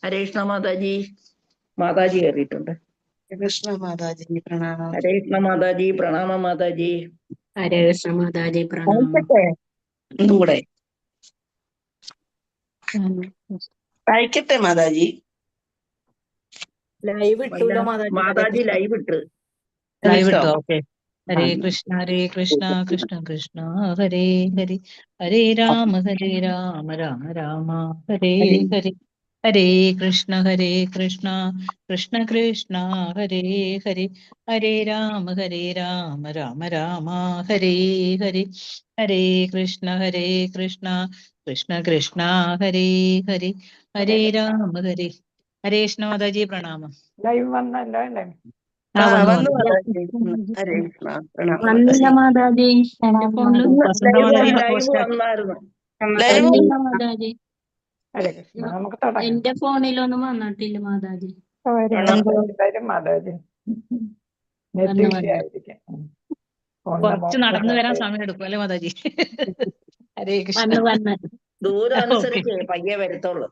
ഹരേ കൃഷ്ണ മാതാജി. മാതാജി കയറിയിട്ടുണ്ട്. കൃഷ്ണ മാതാജി പ്രണാമം. ഹരേ കൃഷ്ണ മാതാജി, പ്രണാമം മാതാജി. ഹരേ കൃഷ്ണ മാതാജി പ്രണാമം. ഒന്നും കൂടെ കഴിക്കട്ടെ മാതാജി. ലൈവ് ഇട്ടൂലോ മാതാജി ലൈവ് ഇട്ട്. ലൈവ് ഇട്ടോ? ഓക്കെ. ഹരേ കൃഷ്ണ കൃഷ്ണ കൃഷ്ണ ഹരേ ഹരി, ഹരേ രാമ രാമ രാമ ഹരേ ഹരി. ഹരേ കൃഷ്ണ കൃഷ്ണ കൃഷ്ണ ഹരേ ഹരി, ഹരേ രാമ രാമ രാമ ഹരേ ഹരി. ഹരേ കൃഷ്ണ കൃഷ്ണ കൃഷ്ണ ഹരേ ഹരി, ഹരേ രാമ ഹരേ കൃഷ്ണ. മാതാജി പ്രണാമം. ലൈവ് വന്നല്ലോ അല്ലേ? വന്നു മാതാജി. ഹരേ കൃഷ്ണ പ്രണാമം വന്നില്ല മാതാജി. ലൈവ് വന്നായിരുന്നു. മാതാജി ഹരേ കൃഷ്ണ. നമുക്ക് തുടങ്ങാം. എന്റെ ഫോണിലൊന്നും വന്നിട്ടില്ല മാതാജി. വരും മാതാജി. നെറ്റ് ഇഷ്യൂ ആയിരിക്കും. കുറച്ച് നടന്നു വരാൻ സമയം എടുക്കും അല്ലേ മാതാജി? ഹരേ കൃഷ്ണ. ദൂരം അനുസരിച്ച് പയ്യെ വരത്തുള്ളൂ.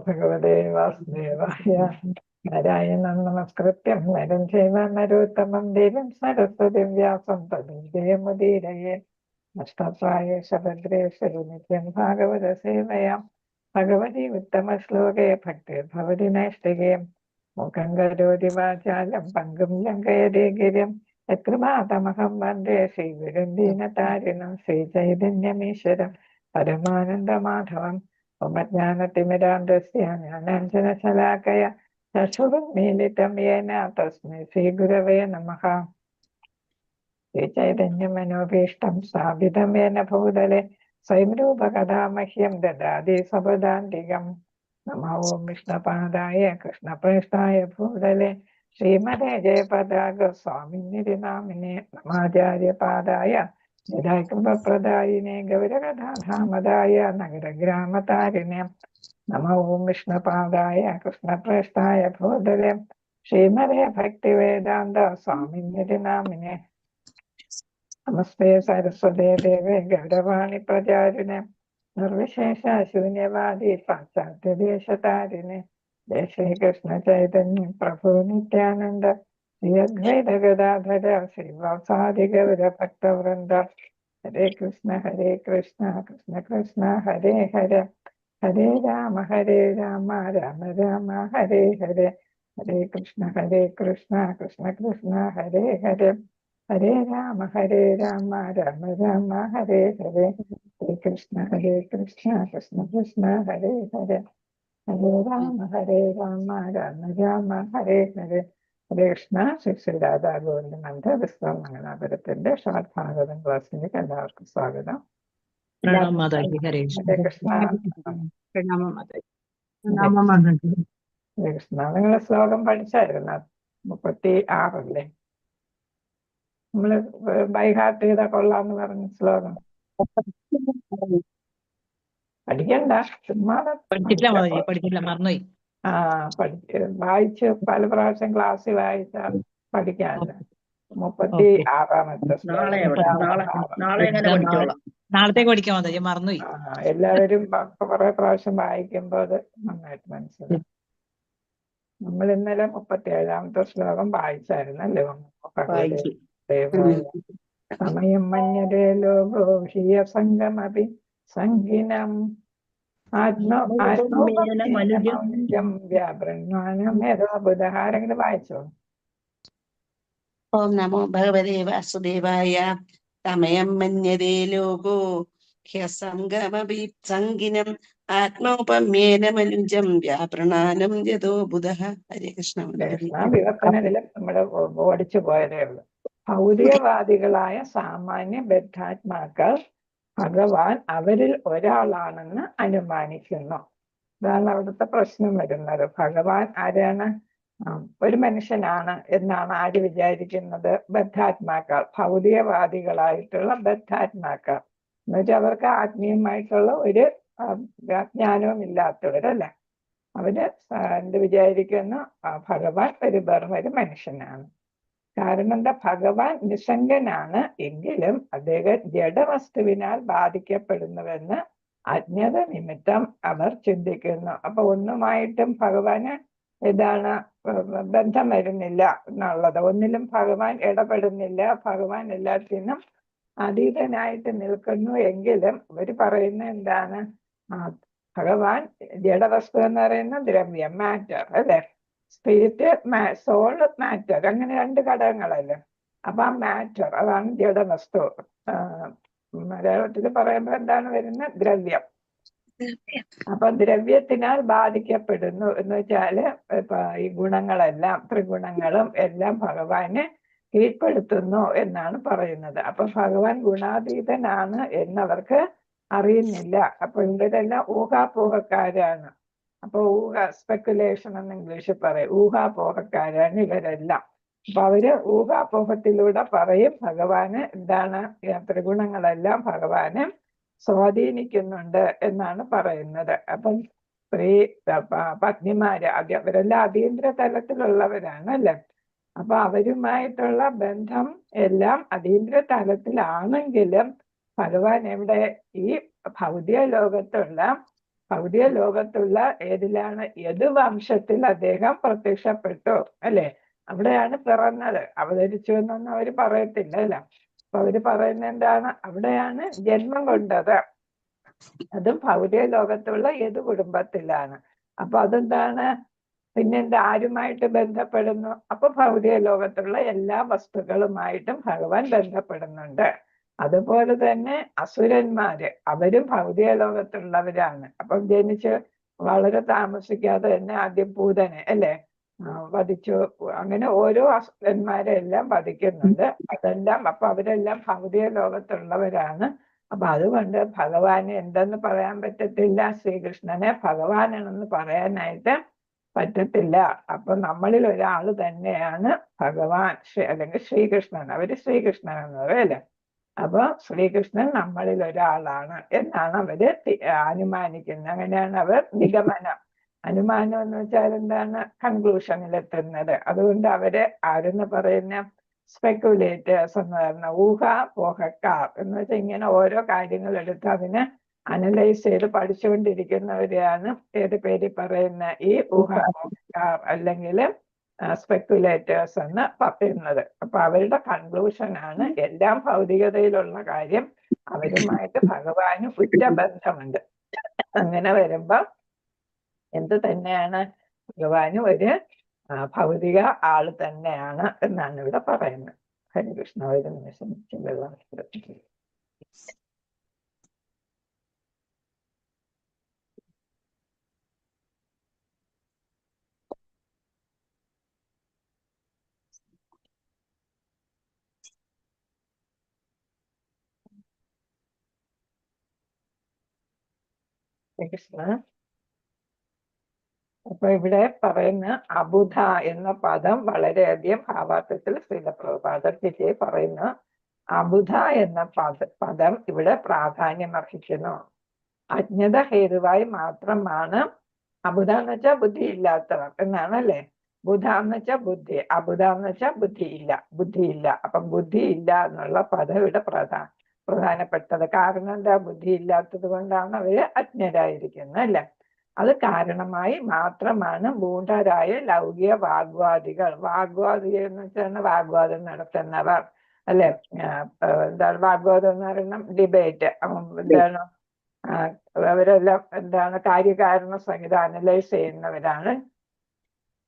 ഭഗവതേ വാസുദേവായ നാരായണം നമസ്കൃത്യം നരം ചൈവ നരോത്തമം ദേവം സരസ്വതിം വ്യാസം തതും ജയമുദീരയേ. നഷ്ടപ്രായേഷ ഭദ്രേശ്വരി നിത്യം ഭാഗവത സേവയാം. ഭഗവതി ഉത്തമ ശ്ലോകേ ഭക്തിർഭവതി നൈഷ്ഠികേ. മുഖം കരോതി വാചാലം പങ്കും ലംഘയതേ ഗിരിം. യത്കൃപാതമഹം വന്ദേ ശ്രീഗുരും ദീനതാരിണം ശ്രീചൈതന്യമീശ്വരം പരമാനന്ദമാധവം. ഉപജ്ഞാനതിമിരാന്തസ്യ ജ്ഞാനാഞ്ജനശലാകയ ചക്ഷുരുന്മീലിതം യേന തസ്മൈ ശ്രീഗുരവേ നമഃ. ശ്രീചൈതന്യമനോഭീഷ്ടം സ്ഥാപിതം യേന ഭൂതലെ സ്വയം രൂപകഥാ മഹ്യം ദദാതി സപദാന്തികം. നമോ ഓം വിഷ്ണുപാദായ കൃഷ്ണപ്രേഷ്ഠായ ഭൂതലെ ശ്രീമതേ ജയപതാക സ്വാമിനിധി നാമിനെ. നമാചാര്യപാദായ നിരാകൃപപ്രദായിനെ ഗൗരകഥാധാമതായ നഗരഗ്രാമതാരിണെ. നമോ ഓം വിഷ്ണുപാദായ കൃഷ്ണപ്രേഷ്ഠായ ഭൂതലെ ശ്രീമതേ ഭക്തിവേദാന്ത സ്വാമിനിധി നാമിനെ. നമസ്തേ സരസ്വതേ ദേവേ ഗൗരവാണി പ്രചാരിണെ നിർവിശേഷ ശൂന്യവാദി പാശ്ചാത്യദേശതാരിണെ. ജയ ശ്രീകൃഷ്ണ ചൈതന്യ പ്രഭു നിത്യാനന്ദ ശ്രീ അദ്വൈത ഗദാധര ശ്രീവാസാദി ഗൗര ഭക്തവൃന്ദ. ഹരേ കൃഷ്ണ കൃഷ്ണ കൃഷ്ണ ഹരേ ഹരേ, ഹരേ രാമ രാമ രാമ ഹരേ ഹരേ. ഹരേ കൃഷ്ണ കൃഷ്ണ കൃഷ്ണ ഹരേ ഹരേ, ഹരേ രാമ രാമ രാമ ഹരേ ഹരേ. ഹരേ കൃഷ്ണ കൃഷ്ണ കൃഷ്ണ ഹരേ ഹരേ, ഹരേ രാമ രാമ ഹരേ ഹരേ. ഹരേ കൃഷ്ണ. ശ്രീ രാധാ ഗോവിന്ദനന്ദ വിശ്വ മംഗലാപുരത്തിന്റെ ഷോർട്ട് ഭാഗവതം ക്ലാസ്സിലേക്ക് എല്ലാവർക്കും സ്വാഗതം. പ്രണാമം മാതാജി. ഹരേ ഹരേ കൃഷ്ണ. പ്രണാമം മാതാജി. ഹരേ കൃഷ്ണ. നിങ്ങള് ശ്ലോകം പഠിച്ചായിരുന്ന 36 നമ്മള് ബൈഹാർട്ട് ചെയ്താ കൊള്ളാന്ന് പറഞ്ഞ ശ്ലോകം പഠിക്കണ്ട, ചുമ്മാ പഠിച്ചിട്ടില്ല മാതാജി, പഠിച്ചിട്ടില്ല, മറന്നുപോയി. വായിച്ച് പല പ്രാവശ്യം ക്ലാസ്സിൽ വായിച്ചാൽ പഠിക്കാനില്ല. 36-ാമത്തെ നാളെ എങ്ങനെ പഠിച്ചോളാം. നാളത്തേക്ക് പഠിക്കാൻ മാതാജി, മറന്നുപോയി. എല്ലാവരും കുറെ പ്രാവശ്യം വായിക്കുമ്പോ അത് നന്നായിട്ട് മനസ്സിലാവും. നമ്മൾ ഇന്നലെ 37-ാമത്തെ ശ്ലോകം വായിച്ചായിരുന്നല്ലേ? സമയം മഞ്ഞരേ ലോകോ ഹിയ സംഗമപി സംഗിനം ആരെങ്കിലും വായിച്ചോ? ഓം നമോ ഭഗവതേ വാസുദേവായ. സമയം മന്യതേ ലോകോ ഹ്യസംഗമപി സംഗിനം ആത്മോപമ്യേന മനുജം വ്യാപ്രണാനം യതോ ബുധഃ. ഹരേ കൃഷ്ണ. വിവർത്തനത്തില് നമ്മള് ഓടിച്ചു പോയതേ ഉള്ളൂ. ഭൗതികവാദികളായ സാമാന്യ ബദ്ധാത്മാക്കൾ ഭഗവാൻ അവരിൽ ഒരാളാണെന്ന് അനുമാനിക്കുന്നു. ഇതാണ് അവിടുത്തെ പ്രശ്നം വരുന്നത്. ഭഗവാൻ ആരാണ്? ഒരു മനുഷ്യനാണ് എന്നാണ് ആര് വിചാരിക്കുന്നത്? ബദ്ധാത്മാക്കൾ, ഭൗതികവാദികളായിട്ടുള്ള ബദ്ധാത്മാക്കൾ. എന്നുവെച്ചാൽ അവർക്ക് ആത്മീയമായിട്ടുള്ള ഒരു ജ്ഞാനവും ഇല്ലാത്തവരല്ല. അവര് എന്ത് വിചാരിക്കുന്നു? ഭഗവാൻ വെറും ഒരു മനുഷ്യനാണ്. കാരണം എന്താ? ഭഗവാൻ നിസ്സംഗനാണ് എങ്കിലും അദ്ദേഹം ജഡവസ്തുവിനാൽ ബാധിക്കപ്പെടുന്നുവെന്ന് അജ്ഞത നിമിത്തം അവർ ചിന്തിക്കുന്നു. അപ്പൊ ഒന്നുമായിട്ടും ഭഗവാന് ഇതാണ് ബന്ധം വരുന്നില്ല എന്നുള്ളത്. ഒന്നിലും ഭഗവാൻ ഇടപെടുന്നില്ല. ഭഗവാൻ എല്ലാത്തിനും അതീതനായിട്ട് നിൽക്കുന്നു. എങ്കിലും ഇവര് പറയുന്ന എന്താണ്, ഭഗവാൻ ജഡവസ്തു എന്ന് പറയുന്ന ദ്രവ്യം, മാറ്റർ അല്ലെ, സ്പിരിറ്റ്, സോൾ, മാറ്റർ, അങ്ങനെ രണ്ട് ഘടകങ്ങളല്ലേ. അപ്പൊ ആ മാറ്റർ അതാണ് ജഡവസ്തു. മലയാളത്തിൽ പറയുമ്പോൾ എന്താണ് വരുന്നത്, ദ്രവ്യം. അപ്പൊ ദ്രവ്യത്തിനാൽ ബാധിക്കപ്പെടുന്നു എന്ന് വെച്ചാല് ഈ ഗുണങ്ങളെല്ലാം, ത്രിഗുണങ്ങളും എല്ലാം ഭഗവാനെ കീഴ്പ്പെടുത്തുന്നു എന്നാണ് പറയുന്നത്. അപ്പൊ ഭഗവാൻ ഗുണാതീതനാണ് എന്നവർക്ക് അറിയുന്നില്ല. അപ്പൊ ഇവരെല്ലാം ഊഹാപോഹക്കാരാണ്. അപ്പൊ സ്പെക്കുലേഷൻ എന്ന് ഇംഗ്ലീഷിൽ പറയും, ഊഹാപോഹക്കാരാണ് ഇവരെല്ലാം. അപ്പൊ അവര് ഊഹാപോഹത്തിലൂടെ പറയും ഭഗവാന് എന്താണ്, ത്രിഗുണങ്ങളെല്ലാം ഭഗവാനെ സ്വാധീനിക്കുന്നുണ്ട് എന്നാണ് പറയുന്നത്. അപ്പം സ്ത്രീ പത്നിമാര് അവരെല്ലാം അതീന്ദ്ര തലത്തിലുള്ളവരാണ് അല്ലെ. അപ്പൊ അവരുമായിട്ടുള്ള ബന്ധം എല്ലാം അതീന്ദ്ര തലത്തിലാണെങ്കിലും ഭഗവാൻ എവിടെ, ഈ ഭൗതിക ലോകത്തുള്ള ഏതിലാണ്, യദുവംശത്തിൽ അദ്ദേഹം പ്രത്യക്ഷപ്പെട്ടു അല്ലെ. അവിടെയാണ് പിറന്നത്. അവതരിച്ചു എന്നൊന്നും അവര് പറയത്തില്ല അല്ല. അപ്പൊ അവര് പറയുന്ന എന്താണ്, അവിടെയാണ് ജന്മം കൊണ്ടത്. അതും ഭൗതിക ലോകത്തുള്ള യദു കുടുംബത്തിലാണ്. അപ്പൊ അതെന്താണ്, പിന്നെന്താ, ആരുമായിട്ട് ബന്ധപ്പെടുന്നു? അപ്പൊ ഭൗതിക ലോകത്തുള്ള എല്ലാ വസ്തുക്കളുമായിട്ടും ഭഗവാൻ ബന്ധപ്പെടുന്നുണ്ട്. അതുപോലെ തന്നെ അസുരന്മാര്, അവരും ഭൗതിക ലോകത്തുള്ളവരാണ്. അപ്പം ജനിച്ച് വളരെ താമസിക്കാതെ തന്നെ ആദ്യം പൂതനെ അല്ലെ വധിച്ചു. അങ്ങനെ ഓരോ അസുരന്മാരെ എല്ലാം വധിക്കുന്നുണ്ട്. അതെല്ലാം അപ്പൊ അവരെല്ലാം ഭൗതിക ലോകത്തുള്ളവരാണ്. അപ്പൊ അതുകൊണ്ട് ഭഗവാനെ എന്തെന്ന് പറയാൻ പറ്റത്തില്ല, ശ്രീകൃഷ്ണനെ ഭഗവാനാണെന്ന് പറയാനായിട്ട് പറ്റത്തില്ല. അപ്പൊ നമ്മളിൽ ഒരാൾ തന്നെയാണ് ഭഗവാൻ, അല്ലെങ്കിൽ ശ്രീകൃഷ്ണൻ. അവര് ശ്രീകൃഷ്ണൻ എന്ന് പറയല്ലേ. അപ്പൊ ശ്രീകൃഷ്ണൻ നമ്മളിൽ ഒരാളാണ് എന്നാണ് അവര് അനുമാനിക്കുന്നത്. അങ്ങനെയാണ് അവർ നിഗമനം. അനുമാനം എന്ന് വെച്ചാൽ എന്താണ്, കൺക്ലൂഷനിലെത്തുന്നത്. അതുകൊണ്ട് അവര് ആരെന്ന് പറയുന്ന സ്പെക്കുലേറ്റേഴ്സ് എന്ന് പറഞ്ഞ ഊഹാപോഹക്കാർ എന്ന് വെച്ചാൽ ഇങ്ങനെ ഓരോ കാര്യങ്ങൾ എടുത്ത് അതിനെ അനലൈസ് ചെയ്ത് പഠിച്ചുകൊണ്ടിരിക്കുന്നവരെയാണ് ഏത് പേര് പറയുന്ന ഈ ഊഹാപോഹക്കാർ അല്ലെങ്കിൽ സ്പെക്കുലേറ്റേഴ്സ് എന്ന് പറയുന്നത്. അപ്പൊ അവരുടെ കൺക്ലൂഷൻ ആണ് എല്ലാം ഭൗതികതയിലുള്ള കാര്യം, അവരുമായിട്ട് ഭഗവാന് ഉറ്റ ബന്ധമുണ്ട്. അങ്ങനെ വരുമ്പോ എന്ത് തന്നെയാണ്, ഭഗവാന് ഒരു ഭൗതിക ആള് തന്നെയാണ് എന്നാണ് ഇവിടെ പറയുന്നത്. ഹരികൃഷ്ണ, ഒരു നിമിഷം വെള്ളം. കൃഷ്ണ. അപ്പൊ ഇവിടെ പറയുന്ന അബുധ എന്ന പദം വളരെയധികം ഭാവാർത്ഥത്തിൽ ശ്രീല പ്രഭുപാദർ പറയുന്ന അബുധ എന്ന പദം ഇവിടെ പ്രാധാന്യം അർഹിക്കുന്നു. അജ്ഞത ഹേതുവായി മാത്രമാണ്. അബുധ എന്ന് വെച്ചാൽ ബുദ്ധി ഇല്ലാത്തവർ എന്നാണ് അല്ലെ. ബുധ എന്ന് വെച്ചാൽ ബുദ്ധി, അബുധ എന്ന് വെച്ചാൽ ബുദ്ധിയില്ല. അപ്പം ബുദ്ധി ഇല്ല എന്നുള്ള പദം ഇവിടെ പ്രധാനപ്പെട്ടത്. കാരണം എന്താ, ബുദ്ധി ഇല്ലാത്തത് കൊണ്ടാണ് അവര് അജ്ഞരായിരിക്കുന്നത് അല്ലെ. അത് കാരണമായി മാത്രമാണ് മൂഢരായ ലൗകിക വാഗ്വാദികൾ എന്ന് വെച്ചാൽ വാഗ്വാദം നടത്തുന്നവർ അല്ലെ. എന്താണ് വാഗ്വാദം എന്ന് പറയുന്ന ഡിബേറ്റ്. എന്താണ്, അവരെല്ലാം എന്താണ് കാര്യകാരണ സഹിതം അനലൈസ് ചെയ്യുന്നവരാണ്.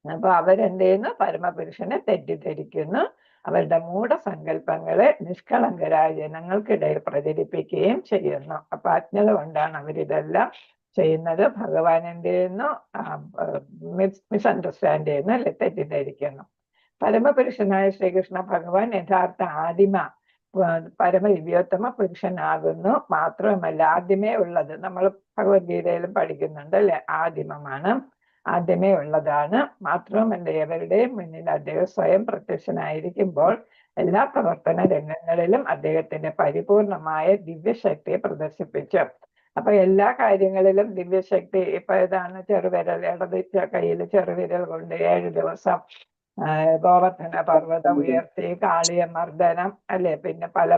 അപ്പൊ അവരെന്ത് ചെയ്യുന്നു, പരമപുരുഷനെ തെറ്റിദ്ധരിക്കുന്നു. അവരുടെ മൂഢസങ്കല്പങ്ങളെ നിഷ്കളങ്കരായ ജനങ്ങൾക്കിടയിൽ പ്രചരിപ്പിക്കുകയും ചെയ്യുന്നു. അപ്പൊ അജ്ഞത കൊണ്ടാണ് അവരിതെല്ലാം ചെയ്യുന്നത്. ഭഗവാൻ എന്ത് ചെയ്യുന്നു, മിസ്അണ്ടർസ്റ്റാൻഡ് ചെയ്യുന്നു അല്ലെ, തെറ്റിദ്ധരിക്കുന്നു. പരമപുരുഷനായ ശ്രീകൃഷ്ണ ഭഗവാൻ യഥാർത്ഥ ആദിമ പരമദിവ്യോത്തമ പുരുഷനാകുന്നു. മാത്രമല്ല ആദ്യമേ ഉള്ളത്, നമ്മൾ ഭഗവത്ഗീതയിലും പഠിക്കുന്നുണ്ട് അല്ലെ, ആദ്യമേ ഉള്ളതാണ്. മാത്രമല്ല എവരുടെയും മുന്നിൽ അദ്ദേഹം സ്വയം പ്രത്യക്ഷനായിരിക്കുമ്പോൾ എല്ലാ പ്രവർത്തന രംഗങ്ങളിലും അദ്ദേഹത്തിന്റെ പരിപൂർണമായ ദിവ്യശക്തിയെ പ്രദർശിപ്പിച്ചു. അപ്പൊ എല്ലാ കാര്യങ്ങളിലും ദിവ്യശക്തി. ഇപ്പൊ ഏതാണ്, ചെറുവിരൽ, ഇടത് കയ്യിൽ ചെറുവിരൽ കൊണ്ട് 7 ദിവസം ഗോവർദ്ധന പർവ്വതം ഉയർത്തി, കാളിയ മർദ്ദനം അല്ലെ, പിന്നെ പല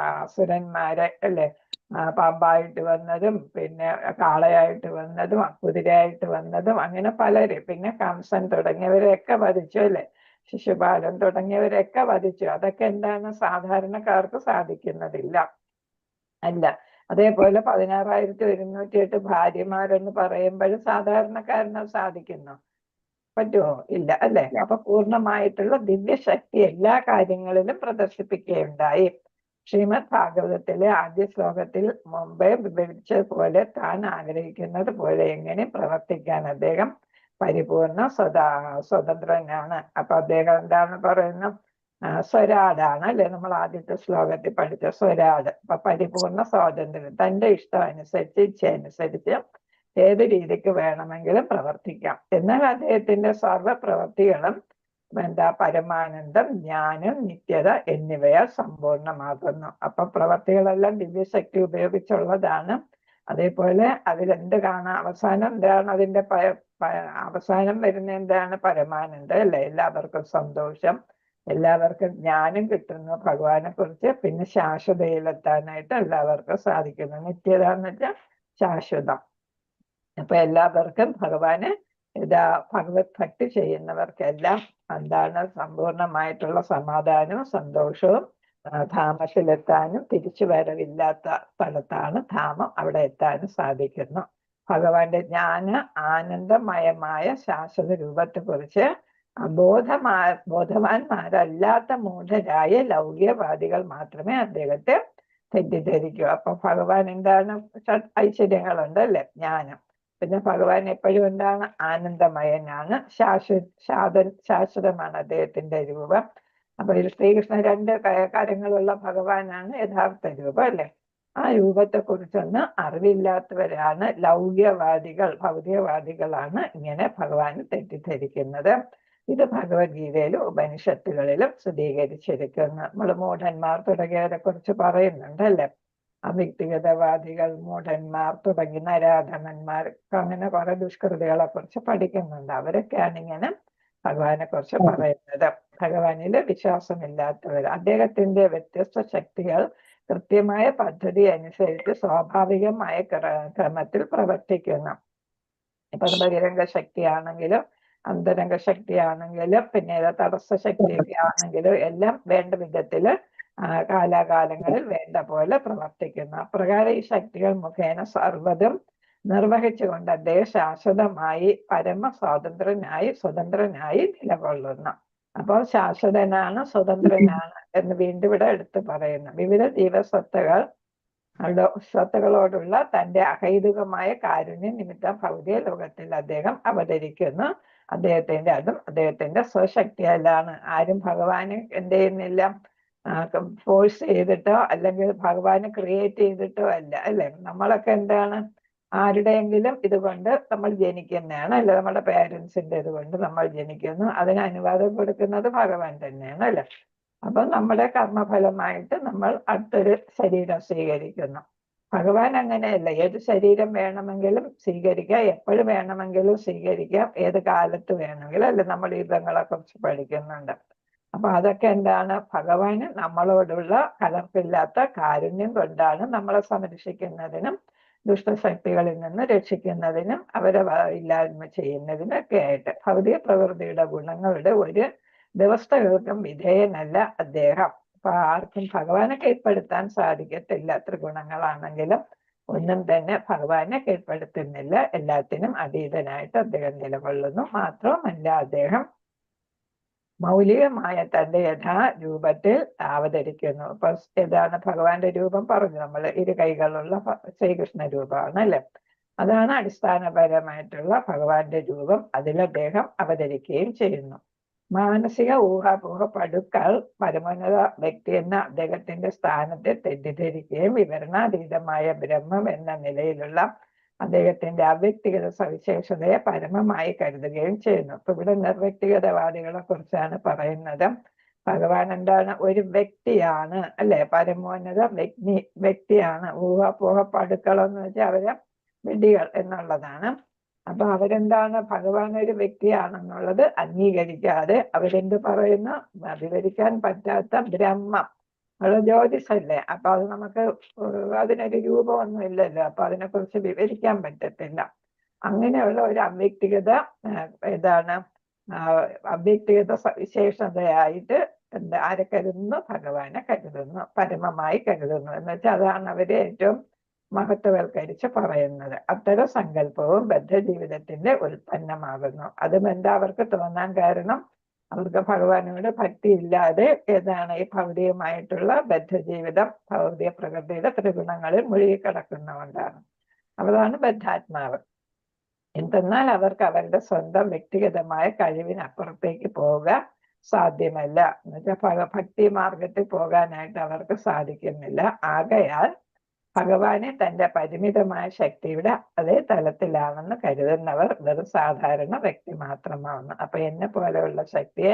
അസുരന്മാരെ അല്ലെ പാമ്പായിട്ട് വന്നതും പിന്നെ കാളയായിട്ട് വന്നതും കുതിരയായിട്ട് വന്നതും അങ്ങനെ പലരും, പിന്നെ കംസൻ തുടങ്ങിയവരെയൊക്കെ വധിച്ചു അല്ലെ, ശിശുപാലൻ തുടങ്ങിയവരെയൊക്കെ വധിച്ചു. അതൊക്കെ എന്താണ് സാധാരണക്കാർക്ക് സാധിക്കുന്നതില്ല അല്ല. അതേപോലെ 16,108 ഭാര്യമാരെന്ന് പറയുമ്പോഴും സാധാരണക്കാരന് സാധിക്കുന്നു പറ്റുമോ? ഇല്ല അല്ലെ. അപ്പൊ പൂർണ്ണമായിട്ടുള്ള ദിവ്യശക്തി എല്ലാ കാര്യങ്ങളിലും പ്രദർശിപ്പിക്കുകയുണ്ടായി. ശ്രീമദ് ഭാഗവതത്തിലെ ആദ്യ ശ്ലോകത്തിൽ മുമ്പേ വിവരിച്ചതുപോലെ താൻ ആഗ്രഹിക്കുന്നത് പോലെ എങ്ങനെ പ്രവർത്തിക്കാൻ അദ്ദേഹം പരിപൂർണ സ്വതന്ത്രനാണ്. അപ്പൊ അദ്ദേഹം എന്താണ് പറയുന്നത്? സ്വരാടാണ് അല്ലെ, നമ്മൾ ആദ്യത്തെ ശ്ലോകത്തിൽ പഠിച്ച സ്വരാട്. അപ്പൊ പരിപൂർണ സ്വാതന്ത്ര്യം, തന്റെ ഇഷ്ടം അനുസരിച്ച് ഇച്ഛയനുസരിച്ച് ഏത് രീതിക്ക് വേണമെങ്കിലും പ്രവർത്തിക്കാം. എന്നാൽ അദ്ദേഹത്തിന്റെ സർവ പ്രവൃത്തികളും പരമാനന്ദം, ജ്ഞാനം, നിത്യത എന്നിവയാൽ സമ്പൂർണമാകുന്നു. അപ്പൊ പ്രവർത്തികളെല്ലാം ദിവ്യശക്തി ഉപയോഗിച്ചുള്ളതാണ്. അതേപോലെ അതിലെന്ത് കാണാം? അവസാനം എന്താണ്? അതിന്റെ അവസാനം വരുന്ന എന്താണ്? പരമാനന്ദം അല്ലെ. എല്ലാവർക്കും സന്തോഷം, എല്ലാവർക്കും ജ്ഞാനം കിട്ടുന്നു ഭഗവാനെ കുറിച്ച്. പിന്നെ ശാശ്വതയിലെത്താനായിട്ട് എല്ലാവർക്കും സാധിക്കുന്നു. നിത്യത എന്ന് വെച്ചാൽ ശാശ്വതം. അപ്പൊ എല്ലാവർക്കും ഭഗവാന് ഭഗവത് ഭക്തി ചെയ്യുന്നവർക്കെല്ലാം എന്താണ്? സമ്പൂർണമായിട്ടുള്ള സമാധാനവും സന്തോഷവും, ധാമത്തിലെത്താനും തിരിച്ചു വരവില്ലാത്ത സ്ഥലത്താണ് ധാമം, അവിടെ എത്താനും സാധിക്കുന്നു. ഭഗവാന്റെ ജ്ഞാന ആനന്ദമയമായ ശാശ്വത രൂപത്തെ കുറിച്ച് ബോധവാന്മാരല്ലാത്ത മൂഢരായ ലൗകികവാദികൾ മാത്രമേ അദ്ദേഹത്തെ തെറ്റിദ്ധരിക്കൂ. അപ്പൊ ഭഗവാൻ എന്താണ്? ഐശ്വര്യങ്ങളുണ്ട് അല്ലെ, ജ്ഞാനം. പിന്നെ ഭഗവാൻ എപ്പോഴും എന്താണ്? ആനന്ദമയനാണ്, ശാശ്വതമാണ് അദ്ദേഹത്തിന്റെ രൂപം. അപ്പൊ ശ്രീകൃഷ്ണൻ 2 കരങ്ങളുള്ള ഭഗവാനാണ് യഥാർത്ഥ രൂപം അല്ലെ. ആ രൂപത്തെ കുറിച്ചൊന്ന് അറിവില്ലാത്തവരാണ് ലൗകികവാദികൾ, ഭൗതികവാദികളാണ് ഇങ്ങനെ ഭഗവാനെ തെറ്റിദ്ധരിക്കുന്നത്. ഇത് ഭഗവത്ഗീതയിലും ഉപനിഷത്തുകളിലും സ്ഥിരീകരിച്ചിരിക്കുന്നു. നമ്മൾ മൂഢന്മാർ തുടങ്ങിയവരെ കുറിച്ച് പറയുന്നുണ്ട് അല്ലെ. അവ്യക്തിഗതവാദികൾ, മൂഢന്മാർ തുടങ്ങി നരാധമന്മാർ, അങ്ങനെ കുറെ ദുഷ്കൃതികളെ കുറിച്ച് പഠിക്കുന്നുണ്ട്. അവരൊക്കെയാണ് ഇങ്ങനെ ഭഗവാനെ കുറിച്ച് പറയുന്നത്. ഭഗവാനില് വിശ്വാസമില്ലാത്തവർ. അദ്ദേഹത്തിന്റെ വ്യത്യസ്ത ശക്തികൾ കൃത്യമായ പദ്ധതി അനുസരിച്ച് സ്വാഭാവികമായ ക്രമത്തിൽ പ്രവർത്തിക്കുന്നു. ഇപ്പൊ ബഹിരംഗ ശക്തിയാണെങ്കിലും അന്തരംഗ ശക്തിയാണെങ്കിലും പിന്നെ തടസ്സ ശക്തിയൊക്കെ ആണെങ്കിലും എല്ലാം വേണ്ട വിധത്തില് കാലാകാലങ്ങളിൽ വേണ്ട പോലെ പ്രവർത്തിക്കുന്നു. അപ്രകാരം ഈ ശക്തികൾ മുഖേന സർവ്വതും നിർവഹിച്ചുകൊണ്ട് അദ്ദേഹം ശാശ്വതമായി സ്വതന്ത്രനായി നിലകൊള്ളുന്നു. അപ്പോൾ ശാശ്വതനാണ്, സ്വതന്ത്രനാണ് എന്ന് വീണ്ടും ഇവിടെ എടുത്തു പറയുന്നു. വിവിധ ജീവസത്തകളോടുള്ള തന്റെ അഹൈതുകമായ കാരുണ്യ നിമിത്തം ഭൗതിക ലോകത്തിൽ അദ്ദേഹം അവതരിക്കുന്നു. അദ്ദേഹത്തിന്റെ സ്വശക്തിയല്ലാണ്. ആരും ഭഗവാനെ എന്ത് ചെയ്യുന്നില്ല, ഫോഴ്സ് ചെയ്തിട്ടോ അല്ലെങ്കിൽ ഭഗവാനെ ക്രിയേറ്റ് ചെയ്തിട്ടോ അല്ല അല്ലെ. നമ്മളൊക്കെ എന്താണ്? ആരുടെയെങ്കിലും ഇതുകൊണ്ട് നമ്മൾ ജനിക്കുന്നതാണ് അല്ലെ. നമ്മുടെ പേരൻസിന്റെ ഇതുകൊണ്ട് നമ്മൾ ജനിക്കുന്നു. അതിന് അനുവാദം കൊടുക്കുന്നത് ഭഗവാൻ തന്നെയാണ് അല്ലെ. അപ്പൊ നമ്മുടെ കർമ്മഫലമായിട്ട് നമ്മൾ അടുത്തൊരു ശരീരം സ്വീകരിക്കുന്നു. ഭഗവാൻ അങ്ങനെയല്ല. ഏത് ശരീരം വേണമെങ്കിലും സ്വീകരിക്കാം, എപ്പോഴും വേണമെങ്കിലും സ്വീകരിക്കാം, ഏത് കാലത്ത് വേണമെങ്കിലും അല്ലെ. നമ്മൾ യുദ്ധങ്ങളെ കുറിച്ച് പഠിക്കുന്നുണ്ട്. അപ്പൊ അതൊക്കെ എന്താണ്? ഭഗവാന് നമ്മളോടുള്ള കലർപ്പില്ലാത്ത കാരുണ്യം കൊണ്ടാണ് നമ്മളെ സംരക്ഷിക്കുന്നതിനും ദുഷ്ടശക്തികളിൽ നിന്ന് രക്ഷിക്കുന്നതിനും അവരെ ഇല്ലായ്മ ചെയ്യുന്നതിനൊക്കെ ആയിട്ട്. ഭൗതിക പ്രകൃതിയുടെ ഗുണങ്ങളുടെ ഒരു വ്യവസ്ഥകൾക്കും വിധേയനല്ല അദ്ദേഹം. അപ്പൊ ആർക്കും ഭഗവാനെ കീഴ്പ്പെടുത്താൻ സാധിക്കത്തില്ല. ത്രിഗുണങ്ങളാണെങ്കിലും ഒന്നും തന്നെ ഭഗവാനെ കീഴ്പ്പെടുത്തുന്നില്ല. എല്ലാത്തിനും അതീതനായിട്ട് അദ്ദേഹം നിലകൊള്ളുന്നു. മാത്രവുമല്ല അദ്ദേഹം മൗലികമായ തന്റെ യഥാരൂപത്തിൽ അവതരിക്കുന്നു. അപ്പൊ ഏതാണ് ഭഗവാന്റെ രൂപം? പറഞ്ഞു നമ്മൾ, 2 കൈകളുള്ള ശ്രീകൃഷ്ണ രൂപമാണ് അല്ലെ. അതാണ് അടിസ്ഥാനപരമായിട്ടുള്ള ഭഗവാന്റെ രൂപം. അതിൽ അദ്ദേഹം അവതരിക്കുകയും ചെയ്യുന്നു. മാനസിക ഊഹാപോഹ പടുക്കൾ പരമോന്നത വ്യക്തി എന്ന അദ്ദേഹത്തിന്റെ സ്ഥാനത്തെ തെറ്റിദ്ധരിക്കുകയും വിവരണാതീതമായ ബ്രഹ്മം എന്ന നിലയിലുള്ള അദ്ദേഹത്തിന്റെ അവ്യക്തിഗത സവിശേഷതയെ പരമമായി കരുതുകയും ചെയ്യുന്നു. ഇപ്പൊ ഇവിടെ നിർവ്യക്തിഗതവാദികളെ കുറിച്ചാണ് പറയുന്നത്. ഭഗവാൻ എന്താണ്? ഒരു വ്യക്തിയാണ് അല്ലെ, പരമോന്നത വ്യക്തിയാണ്. ഊഹാപോഹ പടുക്കളെന്ന് വെച്ചാൽ അവരെ വിഡ്ഢികൾ എന്നുള്ളതാണ്. അപ്പൊ അവരെന്താണ്? ഭഗവാൻ ഒരു വ്യക്തിയാണെന്നുള്ളത് അംഗീകരിക്കാതെ അവരെന്ത് പറയുന്നു? വിവരിക്കാൻ പറ്റാത്ത ബ്രഹ്മം, അത് ജ്യോതിഷല്ലേ, അപ്പൊ അത് നമുക്ക് അതിനൊരു രൂപമൊന്നും ഇല്ലല്ലോ, അപ്പൊ അതിനെക്കുറിച്ച് വിവരിക്കാൻ പറ്റത്തില്ല. അങ്ങനെയുള്ള ഒരു അവ്യക്തിഗത ഏതാണ് അവ്യക്തിഗത സവിശേഷതയായിട്ട് ആരെ കരുതുന്നു? ഭഗവാനെ കരുതുന്നു, പരമമായി കരുതുന്നു എന്ന് വെച്ചാൽ അതാണ് അവരെ ഏറ്റവും മഹത്വവൽക്കരിച്ച് പറയുന്നത്. അത്തരം സങ്കല്പവും ബദ്ധജീവിതത്തിന്റെ ഉൽപ്പന്നമാകുന്നു. അതും എന്താ അവർക്ക് തോന്നാൻ കാരണം? അവർക്ക് ഭഗവാനോട് ഭക്തി ഇല്ലാതെ ഏതാണ് ഈ ഭൗതികമായിട്ടുള്ള ബദ്ധജീവിതം, ഭൗതിക പ്രകൃതിയുടെ ത്രിഗുണങ്ങളിൽ മുഴുകിക്കിടക്കുന്നതുകൊണ്ടാണ്. അതാണ് ബദ്ധാത്മാവ്. എന്തെന്നാൽ അവർക്ക് അവരുടെ സ്വന്തം വ്യക്തിഗതമായ കഴിവിനപ്പുറത്തേക്ക് പോവുക സാധ്യമല്ല. എന്നുവെച്ചാൽ ഭക്തി മാർഗത്തിൽ പോകാനായിട്ട് അവർക്ക് സാധിക്കുന്നില്ല. ആകയാൽ ഭഗവാനെ തന്റെ പരിമിതമായ ശക്തിയുടെ അതേ തലത്തിലാണെന്ന് കരുതുന്നവർ വെറും സാധാരണ വ്യക്തി മാത്രമാണ്. അപ്പൊ എന്നെ പോലെയുള്ള ശക്തിയെ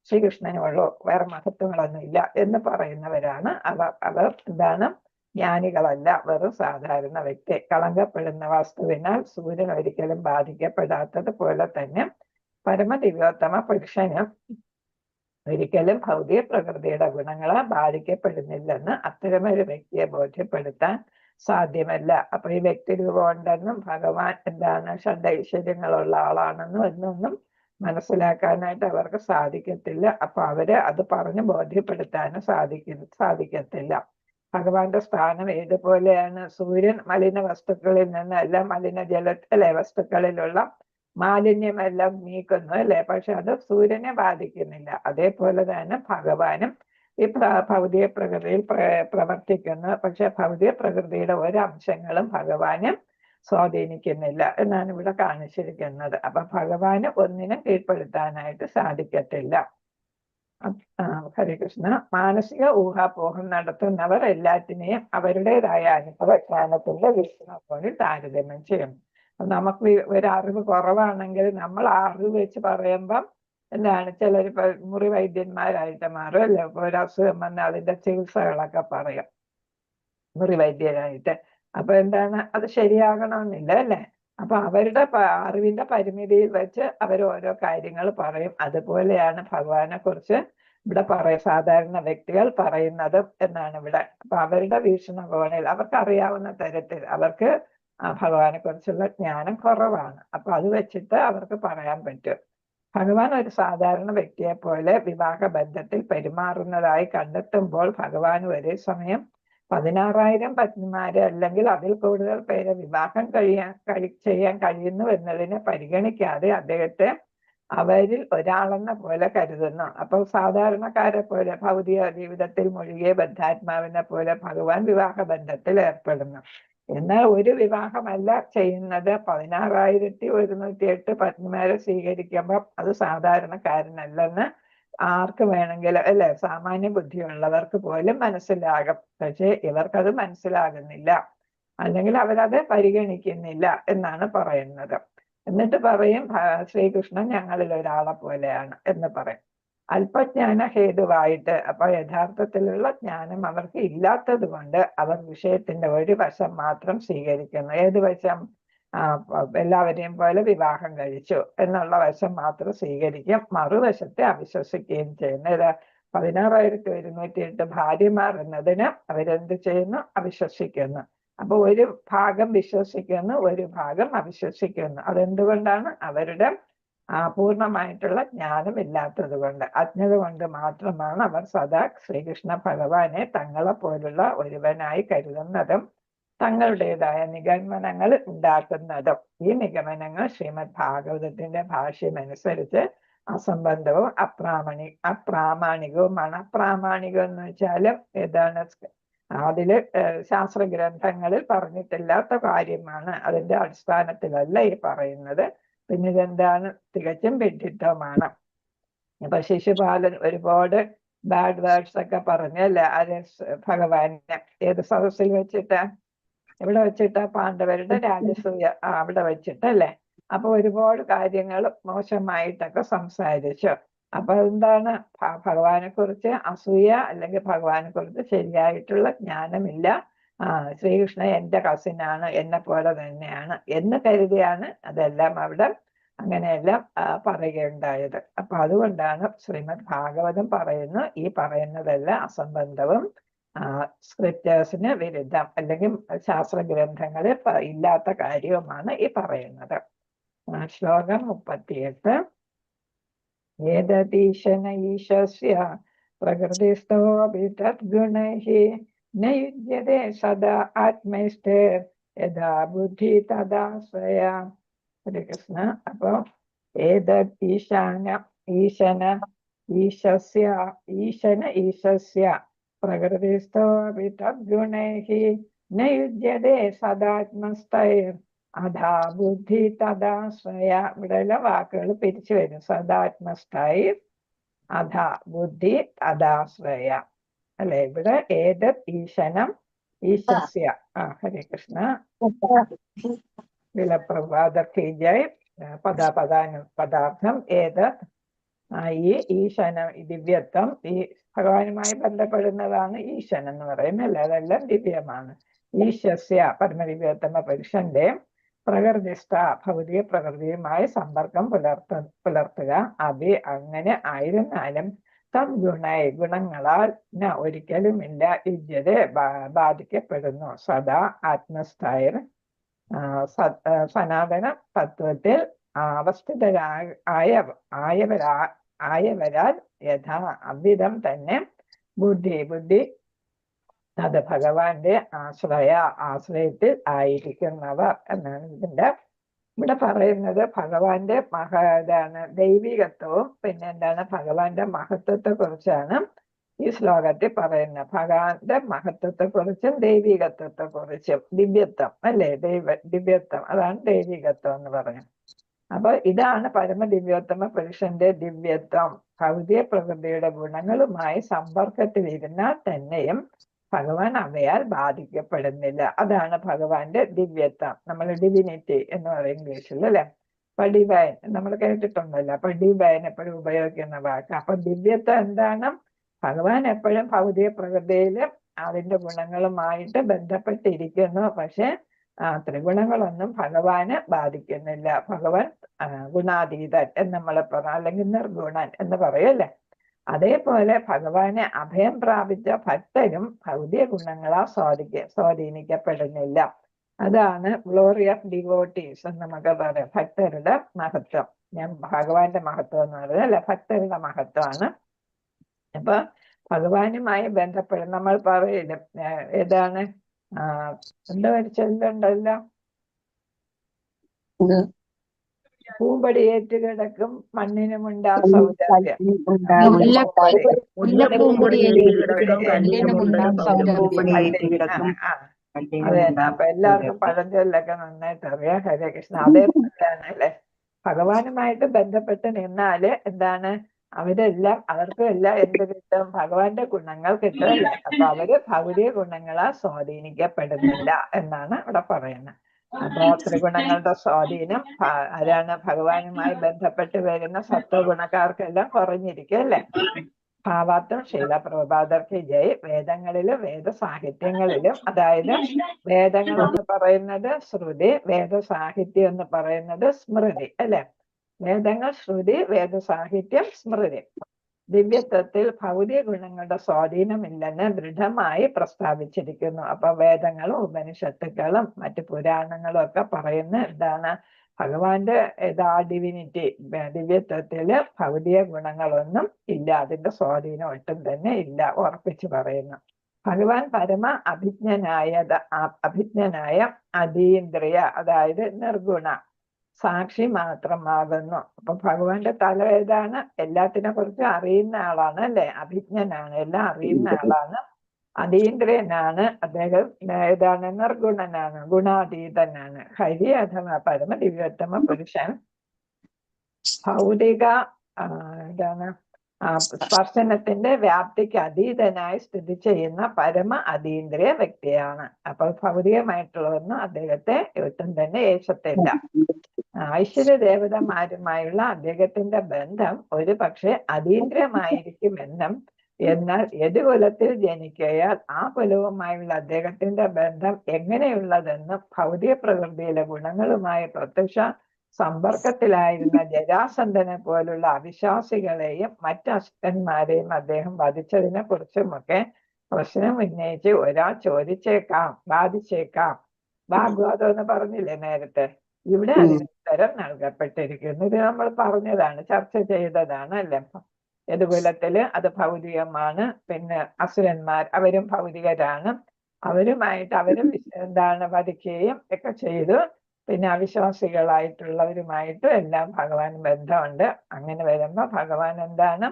ശ്രീകൃഷ്ണനുള്ളൂ, വേറെ മഹത്വങ്ങളൊന്നും ഇല്ല എന്ന് പറയുന്നവരാണ് അവർ എന്താണ്? ജ്ഞാനികളല്ല, വെറും സാധാരണ വ്യക്തി. കളങ്കപ്പെടുന്ന വസ്തുവിനാൽ സൂര്യൻ ഒരിക്കലും ബാധിക്കപ്പെടാത്തത് പോലെ തന്നെ പരമദിവ്യോത്തമ പുരുഷനും ഒരിക്കലും ഭൗതിക പ്രകൃതിയുടെ ഗുണങ്ങളെ ബാധിക്കപ്പെടുന്നില്ലെന്ന് അത്തരമൊരു വ്യക്തിയെ ബോധ്യപ്പെടുത്താൻ സാധ്യമല്ല. അപ്പൊ ഈ വ്യക്തി രൂപം ഉണ്ടെന്നും ഭഗവാൻ എന്താണ് ഷഡൈശ്വര്യങ്ങളുള്ള ആളാണെന്നും എന്നൊന്നും മനസ്സിലാക്കാനായിട്ട് അവർക്ക് സാധിക്കത്തില്ല. അപ്പൊ അവര് അത് പറഞ്ഞ് ബോധ്യപ്പെടുത്താനും സാധിക്കത്തില്ല. ഭഗവാന്റെ സ്ഥാനം ഏതുപോലെയാണ്? സൂര്യൻ മലിന വസ്തുക്കളിൽ നിന്നല്ല മലിന വസ്തുക്കളിലുള്ള മാലിന്യമെല്ലാം നീക്കുന്നു അല്ലെ, പക്ഷെ അത് സൂര്യനെ ബാധിക്കുന്നില്ല. അതേപോലെ തന്നെ ഭഗവാനും ഈ ഭൗതിക പ്രകൃതിയിൽ പ്രവർത്തിക്കുന്നു, പക്ഷെ ഭൗതിക പ്രകൃതിയുടെ ഒരംശങ്ങളും ഭഗവാനും സ്വാധീനിക്കുന്നില്ല എന്നാണ് ഇവിടെ കാണിച്ചിരിക്കുന്നത്. അപ്പൊ ഭഗവാന് ഒന്നിനും കീഴ്പ്പെടുത്താനായിട്ട് സാധിക്കത്തില്ല. ഹരേ കൃഷ്ണ. മാനസിക ഊഹാപോഹം നടത്തുന്നവർ എല്ലാറ്റിനെയും അവരുടേതായ അനുഭവജ്ഞാനത്തിന്റെ വീക്ഷണകോണിൽ താരതമ്യം ചെയ്യും. നമുക്ക് ഒരറിവ് കുറവാണെങ്കിൽ നമ്മൾ ആ അറിവ് വെച്ച് പറയുമ്പം എന്താണ് ചിലർ മുറി വൈദ്യന്മാരായിട്ട് മാറും അല്ലെ. ഒരസുഖം വന്നാൽ അതിന്റെ ചികിത്സകളൊക്കെ പറയും മുറി വൈദ്യരായിട്ട്. അപ്പൊ എന്താണ്, അത് ശരിയാകണമെന്നില്ല അല്ലെ. അപ്പൊ അവരുടെ അറിവിന്റെ പരിമിതിയിൽ വെച്ച് അവർ ഓരോ കാര്യങ്ങൾ പറയും. അതുപോലെയാണ് ഭഗവാനെ കുറിച്ച് ഇവിടെ സാധാരണ വ്യക്തികൾ പറയുന്നതും എന്നാണ് ഇവിടെ. അപ്പൊ അവരുടെ വീക്ഷണകോണിൽ അവർക്ക് അറിയാവുന്ന തരത്തിൽ അവർക്ക് ഭഗവാനെ കുറിച്ചുള്ള ജ്ഞാനം കുറവാണ്. അപ്പൊ അത് വെച്ചിട്ട് അവർക്ക് പറയാൻ പറ്റും. ഭഗവാൻ ഒരു സാധാരണ വ്യക്തിയെ പോലെ വിവാഹ ബന്ധത്തിൽ പെരുമാറുന്നതായി കണ്ടെത്തുമ്പോൾ ഭഗവാൻ ഒരേ സമയം 16,000 പത്നിമാരെ അല്ലെങ്കിൽ അതിൽ കൂടുതൽ പേരെ വിവാഹം ചെയ്യാൻ കഴിയുന്നു എന്നതിനെ പരിഗണിക്കാതെ അദ്ദേഹത്തെ അവരിൽ ഒരാളെന്ന പോലെ കരുതുന്നു. അപ്പൊ സാധാരണക്കാരെ പോലെ ഭൗതിക ജീവിതത്തിൽ മുഴുകിയ ബദ്ധാത്മാവിനെ പോലെ ഭഗവാൻ വിവാഹ ബന്ധത്തിൽ ഏർപ്പെടുന്നു. എന്നാൽ ഒരു വിവാഹമല്ല ചെയ്യുന്നത്. 16,108 പത്നിമാരെ സ്വീകരിക്കുമ്പോൾ അത് സാധാരണക്കാരനല്ലെന്ന് ആർക്ക് വേണമെങ്കിലും അല്ലെ, സാമാന്യ ബുദ്ധിയുള്ളവർക്ക് പോലും മനസ്സിലാകും. പക്ഷെ ഇവർക്കത് മനസ്സിലാകുന്നില്ല, അല്ലെങ്കിൽ അവരത് പരിഗണിക്കുന്നില്ല എന്നാണ് പറയുന്നത്. എന്നിട്ട് പറയും ശ്രീകൃഷ്ണൻ ഞങ്ങളിൽ ഒരാളെ പോലെയാണ് എന്ന് പറയും. അല്പജ്ഞാന ഹേതുവായിട്ട്, അപ്പൊ യഥാർത്ഥത്തിലുള്ള ജ്ഞാനം അവർക്ക് ഇല്ലാത്തത് കൊണ്ട് അവർ വിഷയത്തിന്റെ ഒരു വശം മാത്രം സ്വീകരിക്കുന്നു. ഏത് വശം? എല്ലാവരെയും പോലെ വിവാഹം കഴിച്ചു എന്നുള്ള വശം മാത്രം സ്വീകരിക്കും, മറുവശത്തെ അവിശ്വസിക്കുകയും ചെയ്യുന്നു. 16,108 ഭാര്യമാർ എന്നതിന് അവരെന്ത് ചെയ്യുന്നു? അവിശ്വസിക്കുന്നു. അപ്പൊ ഒരു ഭാഗം വിശ്വസിക്കുന്നു, ഒരു ഭാഗം അവിശ്വസിക്കുന്നു. അതെന്തുകൊണ്ടാണ്? അവരുടെ പൂർണ്ണമായിട്ടുള്ള ജ്ഞാനം ഇല്ലാത്തത് കൊണ്ട്, അജ്ഞത കൊണ്ട് മാത്രമാണ് അവർ സദാ ശ്രീകൃഷ്ണ ഭഗവാനെ തങ്ങളെ പോലുള്ള ഒരുവനായി കരുതുന്നതും തങ്ങളുടേതായ നിഗമനങ്ങൾ ഉണ്ടാക്കുന്നതും. ഈ നിഗമനങ്ങൾ ശ്രീമദ് ഭാഗവതത്തിന്റെ ഭാഷ്യമനുസരിച്ച് അസംബന്ധവും അപ്രാമാണികവുമാണ്. അപ്രാമാണികം എന്ന് വെച്ചാല് ഏതാണ്? അതില് ശാസ്ത്രഗ്രന്ഥങ്ങളിൽ പറഞ്ഞിട്ടില്ലാത്ത കാര്യമാണ്. അതിന്റെ അടിസ്ഥാനത്തിലല്ല ഈ പറയുന്നത്. പിന്നെ ഇതെന്താണ്? തികച്ചും വിഡ്ഢിത്തമാണ്. ഇപ്പൊ ശിശുപാലൻ ഒരുപാട് ബാഡ് വേർഡ്സ് ഒക്കെ പറഞ്ഞല്ലേ അത് ഭഗവാനെ ഏത് സദസ്സിൽ വെച്ചിട്ട്? എവിടെ വെച്ചിട്ട്? പാണ്ഡവരുടെ രാജസൂയ അവിടെ വെച്ചിട്ടല്ലേ. അപ്പൊ ഒരുപാട് കാര്യങ്ങൾ മോശമായിട്ടൊക്കെ സംസാരിച്ചു. അപ്പൊ എന്താണ്? ഭഗവാനെ കുറിച്ച് അസൂയ, അല്ലെങ്കിൽ ഭഗവാനെ കുറിച്ച് ശരിയായിട്ടുള്ള ജ്ഞാനമില്ല. ശ്രീകൃഷ്ണൻ എന്റെ കസിനാണ്, എന്നെ പോലെ തന്നെയാണ് എന്ന് കരുതിയാണ് അതെല്ലാം അവിടെ അങ്ങനെയെല്ലാം പറയുകയുണ്ടായത്. അപ്പൊ അതുകൊണ്ടാണ് ശ്രീമദ് ഭാഗവതം പറയുന്നു ഈ പറയുന്നതെല്ലാം അസംബന്ധവും സ്ക്രിപ്റ്റേഴ്സിന് വിരുദ്ധം അല്ലെങ്കിൽ ശാസ്ത്ര ഗ്രന്ഥങ്ങളിൽ ഇല്ലാത്ത കാര്യവുമാണ് ഈ പറയുന്നത്. ശ്ലോകം 38. ഏതീശന ഈശസ്യ പ്രകൃതിസ്ഥോപി തദ്ഗുണൈഃ ന യുജ്യതേ സദാ ആത്മൈസ്ഥേ യഥാ ബുദ്ധി തദാ സ്വയാ. ഹരേ കൃഷ്ണ. അപ്പൊ ഈശസ്യ പ്രകൃതിസ്ഥോപി തദ്ഗുണൈഃ ന യുജ്യതേ സദാത്മസ്ഥൈർ അധാ ബുദ്ധി തഥാ സ്വയ. ഇവിടെയുള്ള വാക്കുകൾ പിരിച്ചു വരും. സദാത്മസ്ഥൈർ അധാ ബുദ്ധി തഥാ സ്വയ അല്ലെ. ഇവിടെ ഏതത് ഈശനം ഈശസ്യ. ഹരേ കൃഷ്ണ. വിലപ്രഭാതർക്കി ജയ്. പദാർത്ഥം ഏതത്. ഈ ഈശനം ദിവ്യത്വം ഈ ഭഗവാനുമായി ബന്ധപ്പെടുന്നതാണ് ഈശൻ എന്ന് പറയുന്നത്. അതെല്ലാം ദിവ്യമാണ്. ഈശസ്യ പരമദിവ്യോത്തമ പുരുഷന്റെ പ്രകൃതിസ്ഥ ഭൗതിക പ്രകൃതിയുമായി സമ്പർക്കം പുലർത്തുക. അങ്ങനെ ആയിരുന്നാലും തദ്ഗുണൈ ഗുണങ്ങളാൽ ഒരിക്കലുമില്ല യുജ്യത ബാധിക്കപ്പെടുന്നു. സദാ ആത്മസ്ഥൈർ സനാതന തത്വത്തിൽ ആയവരാൽ യഥാ അവിധം തന്നെ ബുദ്ധി അത് ഭഗവാന്റെ ആശ്രയത്തിൽ ആയിരിക്കുന്നവർ എന്നാണ് ഇവിടെ പറയുന്നത്. ഭഗവാന്റെ ദൈവികത്വവും പിന്നെ എന്താണ് ഭഗവാന്റെ മഹത്വത്തെ കുറിച്ചാണ് ഈ ശ്ലോകത്തിൽ പറയുന്നത്. ഭഗവാന്റെ മഹത്വത്തെ കുറിച്ചും ദൈവികത്വത്തെ കുറിച്ചും ദിവ്യത്വം അല്ലെ. ദിവ്യത്വം അതാണ് ദൈവികത്വം എന്ന് പറയുന്നത്. അപ്പൊ ഇതാണ് പരമദിവ്യോത്തമ പുരുഷന്റെ ദിവ്യത്വം. ഭൗതിക പ്രകൃതിയുടെ ഗുണങ്ങളുമായി സമ്പർക്കത്തിലിരുന്നാൽ തന്നെയും ഭഗവാൻ അവയാൽ ബാധിക്കപ്പെടുന്നില്ല. അതാണ് ഭഗവാന്റെ ദിവ്യത്വം. നമ്മൾ ഡിവിനിറ്റി എന്ന് പറയും ഇംഗ്ലീഷിൽ അല്ലെ. അപ്പൊ ഡിവൈൻ നമ്മൾ കേട്ടിട്ടുണ്ടല്ലോ. അപ്പൊ ഡിവൈൻ എപ്പോഴും ഉപയോഗിക്കുന്ന വാക്ക്. അപ്പൊ ദിവ്യത്വം എന്താണ്? ഭഗവാൻ എപ്പോഴും ഭൗതിക പ്രകൃതിയിൽ അതിന്റെ ഗുണങ്ങളുമായിട്ട് ബന്ധപ്പെട്ടിരിക്കുന്നു. പക്ഷെ ത്രിഗുണങ്ങളൊന്നും ഭഗവാന് ബാധിക്കുന്നില്ല. ഭഗവാൻ ഗുണാതീതൻ എന്ന് നമ്മൾ പറയാം, അല്ലെങ്കിൽ നിർഗുണൻ എന്ന് പറയല്ലേ. അതേപോലെ ഭഗവാനെ അഭയം പ്രാപിച്ച ഭക്തരും ഭൗതിക ഗുണങ്ങളാൽ സ്വാധീനിക്കപ്പെടുന്നില്ല. അതാണ് ഗ്ലോറി ഓഫ് ഡിവോട്ടീസ് എന്ന് നമുക്ക് പറയാം. ഭക്തരുടെ മഹത്വം. ഞാൻ ഭഗവാന്റെ മഹത്വം എന്ന് പറയുന്നത് അല്ല, ഭക്തരുടെ മഹത്വമാണ്. അപ്പൊ ഭഗവാനുമായി ബന്ധപ്പെടും നമ്മൾ പറയില്ല. ഏതാണ് എന്താ വരച്ചല്ലോ, പൂമ്പടിയേറ്റ് കിടക്കും മണ്ണിനുമുണ്ടാ സൗന്ദര്യം. അതെ. അപ്പൊ എല്ലാവർക്കും പഴഞ്ചൊല്ലൊക്കെ നന്നായിട്ട് അറിയാം. ഹരേ കൃഷ്ണ. അതേപോലെയാണ് അല്ലെ. ഭഗവാനുമായിട്ട് ബന്ധപ്പെട്ട് നിന്നാല് എന്താണ് അവർക്കും എല്ലാം എന്ത് കിട്ടും? ഭഗവാന്റെ ഗുണങ്ങൾ കിട്ടില്ല. അപ്പൊ അവര് ഭൗതിക ഗുണങ്ങളാൽ സ്വാധീനിക്കപ്പെടുന്നില്ല എന്നാണ് ഇവിടെ പറയുന്നത്. അപ്പോ ത്രിഗുണങ്ങളുടെ സ്വാധീനം ആരാണ്? ഭഗവാനുമായി ബന്ധപ്പെട്ട് വരുന്ന സത്വഗുണക്കാർക്കെല്ലാം കുറഞ്ഞിരിക്കും അല്ലെ. ഭാവാർത്ഥം ശീല പ്രഭാതർക്ക് ജയ്. വേദങ്ങളിലും വേദ സാഹിത്യങ്ങളിലും, അതായത് വേദങ്ങൾ എന്ന് പറയുന്നത് ശ്രുതി, വേദ സാഹിത്യം എന്ന് പറയുന്നത് സ്മൃതി അല്ലെ. വേദങ്ങൾ ശ്രുതി, വേദ സാഹിത്യം, സ്മൃതി. ദിവ്യത്വത്തിൽ ഭൗതിക ഗുണങ്ങളുടെ സ്വാധീനമില്ലെന്ന് ദൃഢമായി പ്രസ്താവിച്ചിരിക്കുന്നു. അപ്പൊ വേദങ്ങളും ഉപനിഷത്തുക്കളും മറ്റു പുരാണങ്ങളും ഒക്കെ പറയുന്ന എന്താണ്? ഭഗവാന്റെ ഡിവിനിറ്റി ദിവ്യത്വത്തില് ഭൗതിക ഗുണങ്ങളൊന്നും ഇല്ല, അതിന്റെ സ്വാധീനം ഒട്ടും തന്നെ ഇല്ല ഉറപ്പിച്ചു പറയുന്നു. ഭഗവാൻ പരമ അഭിജ്ഞനായ അതീന്ദ്രിയ, അതായത് നിർഗുണ സാക്ഷി മാത്രമാകുന്നു. അപ്പൊ ഭഗവാന്റെ തല ഏതാണ്? എല്ലാത്തിനെ കുറിച്ച് അറിയുന്ന ആളാണ് അല്ലെ. അഭിജ്ഞനാണ്, എല്ലാം അറിയുന്ന ആളാണ്, അതീന്ദ്രിയനാണ്. അദ്ദേഹം ഏതാണ്? നിർഗുണനാണ്, ഗുണാതീതനാണ്. ഹരി അഥവാ പരമ ദിവ്യോത്തമ പുരുഷൻ ഭൗതിക സ്പർശനത്തിന്റെ വ്യാപ്തിക്ക് അതീതനായി സ്ഥിതി ചെയ്യുന്ന പരമ അതീന്ദ്രിയ വ്യക്തിയാണ്. അപ്പൊ ഭൗതികമായിട്ടുള്ളതൊന്നും അദ്ദേഹത്തെ ഒട്ടും തന്നെ ഏശത്തില്ല. ഐശ്വര്യ ദേവതമാരുമായുള്ള അദ്ദേഹത്തിന്റെ ബന്ധം ഒരു പക്ഷെ അതീന്ദ്രിയമായിരിക്കുമെന്നും, എന്നാൽ ഏത് കുലത്തിൽ ജനിക്കയാൽ ആ കുലവുമായുള്ള അദ്ദേഹത്തിന്റെ ബന്ധം എങ്ങനെയുള്ളതെന്നും ഭൗതിക പ്രകൃതിയിലെ ഗുണങ്ങളുമായി പ്രത്യക്ഷ സമ്പർക്കത്തിലായിരുന്ന ജരാസന്ധനെ പോലുള്ള അവിശ്വാസികളെയും മറ്റ് അസുരന്മാരെയും അദ്ദേഹം വധിച്ചതിനെ കുറിച്ചുമൊക്കെ പ്രശ്നം ഉന്നയിച്ച് ഒരാൾ ചോദിച്ചേക്കാം, ബാധിച്ചേക്കാം. വാഗ്വാദം എന്ന് പറഞ്ഞില്ലേ നേരത്തെ, ഇവിടെ അതിന് ഉത്തരം നൽകപ്പെട്ടിരിക്കുന്നു. ഇത് നമ്മൾ പറഞ്ഞതാണ്, ചർച്ച ചെയ്തതാണ് അല്ലേ. യദുകുലത്തില് അത് ഭൗതികമാണ്, പിന്നെ അസുരന്മാർ അവരും ഭൗതികരാണ്, അവരുമായിട്ട് അവരും വധിക്കുകയും ഒക്കെ ചെയ്തു. പിന്നെ അവിശ്വാസികളായിട്ടുള്ളവരുമായിട്ടും എല്ലാം ഭഗവാൻ ബന്ധമുണ്ട്. അങ്ങനെ വരുമ്പോ ഭഗവാൻ എന്താണ്,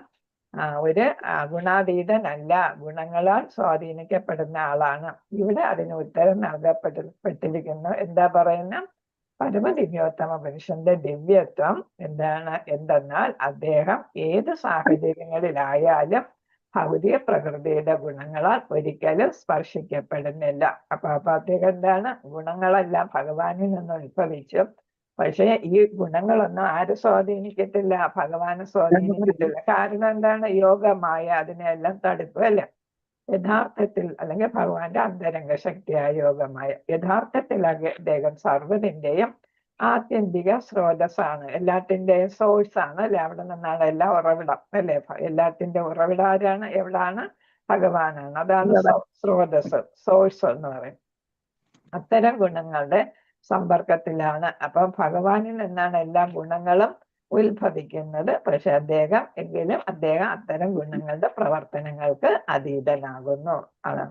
ഒരു ഗുണാതീതനല്ല, ഗുണങ്ങളാൽ സ്വാധീനിക്കപ്പെടുന്ന ആളാണ്. ഇവിടെ അതിന് ഉത്തരം നൽകപ്പെട്ടിരിക്കുന്നു. എന്താ പറയുന്ന പരമദിവ്യോത്തമ പുരുഷന്റെ ദിവ്യത്വം എന്തെന്നാൽ അദ്ദേഹം ഏത് സാഹചര്യങ്ങളിലായാലും ഭൗതിക പ്രകൃതിയുടെ ഗുണങ്ങളാൽ ഒരിക്കലും സ്പർശിക്കപ്പെടുന്നില്ല. അപ്പൊ അദ്ദേഹം എന്താണ്, ഗുണങ്ങളെല്ലാം ഭഗവാനിൽ നിന്ന് ഉത്ഭവിച്ചു. പക്ഷെ ഈ ഗുണങ്ങളൊന്നും ആരും സ്വാധീനിക്കത്തില്ല, ഭഗവാനെ സ്വാധീനിക്കത്തില്ല. കാരണം എന്താണ്, യോഗമായ അതിനെല്ലാം തടുപ്പ് അല്ലേ. യഥാർത്ഥത്തിൽ അല്ലെങ്കിൽ ഭഗവാന്റെ അന്തരംഗ ശക്തിയായ യോഗമായ യഥാർത്ഥത്തിൽ അദ്ദേഹം സർവ്വതിന്റെയും ആത്യന്തിക സ്രോതസ്സാണ്, എല്ലാത്തിന്റെയും സോഴ്സ് ആണ് അല്ലെ. അവിടെ നിന്നാണ് എല്ലാ ഉറവിടം അല്ലെ. എല്ലാത്തിന്റെ ഉറവിടം ആരാണ്, എവിടാണ്, ഭഗവാനാണ്. അതാണ് സ്രോതസ്, സോഴ്സ് എന്ന് പറയും. അത്തരം ഗുണങ്ങളുടെ സമ്പർക്കത്തിലാണ്. അപ്പൊ ഭഗവാനിൽ നിന്നാണ് എല്ലാ ഗുണങ്ങളും ഉത്ഭവിക്കുന്നത്. പക്ഷെ അദ്ദേഹം അത്തരം ഗുണങ്ങളുടെ പ്രവർത്തനങ്ങൾക്ക് അതീതനാകുന്നു.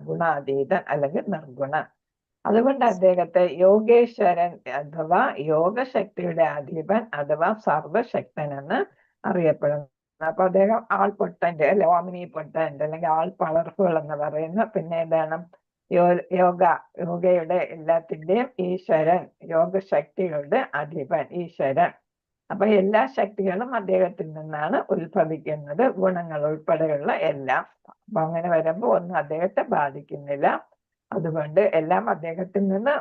ഗുണാതീതൻ അല്ലെങ്കിൽ നിർഗുണൻ. അതുകൊണ്ട് അദ്ദേഹത്തെ യോഗേശ്വരൻ അഥവാ യോഗശക്തിയുടെ അധിപൻ അഥവാ സർവശക്തൻ എന്ന് അറിയപ്പെടുന്നു. അപ്പൊ അദ്ദേഹം ആൾ പൊട്ടന്റ് അല്ലെ, ഓമിനി പൊട്ടന്റ് അല്ലെങ്കിൽ ആൾ പവർഫുൾ എന്ന് പറയുന്നു. പിന്നെ എന്താണ്, യോഗയുടെ എല്ലാത്തിന്റെയും ഈശ്വരൻ, യോഗശക്തികളുടെ അധിപൻ ഈശ്വരൻ. അപ്പൊ എല്ലാ ശക്തികളും അദ്ദേഹത്തിൽ നിന്നാണ് ഉത്ഭവിക്കുന്നത്, ഗുണങ്ങൾ ഉൾപ്പെടെയുള്ള എല്ലാം. അപ്പൊ അങ്ങനെ വരുമ്പോ ഒന്നും അദ്ദേഹത്തെ ബാധിക്കുന്നില്ല. അതുകൊണ്ട് എല്ലാം അദ്ദേഹത്തിൽ നിന്ന്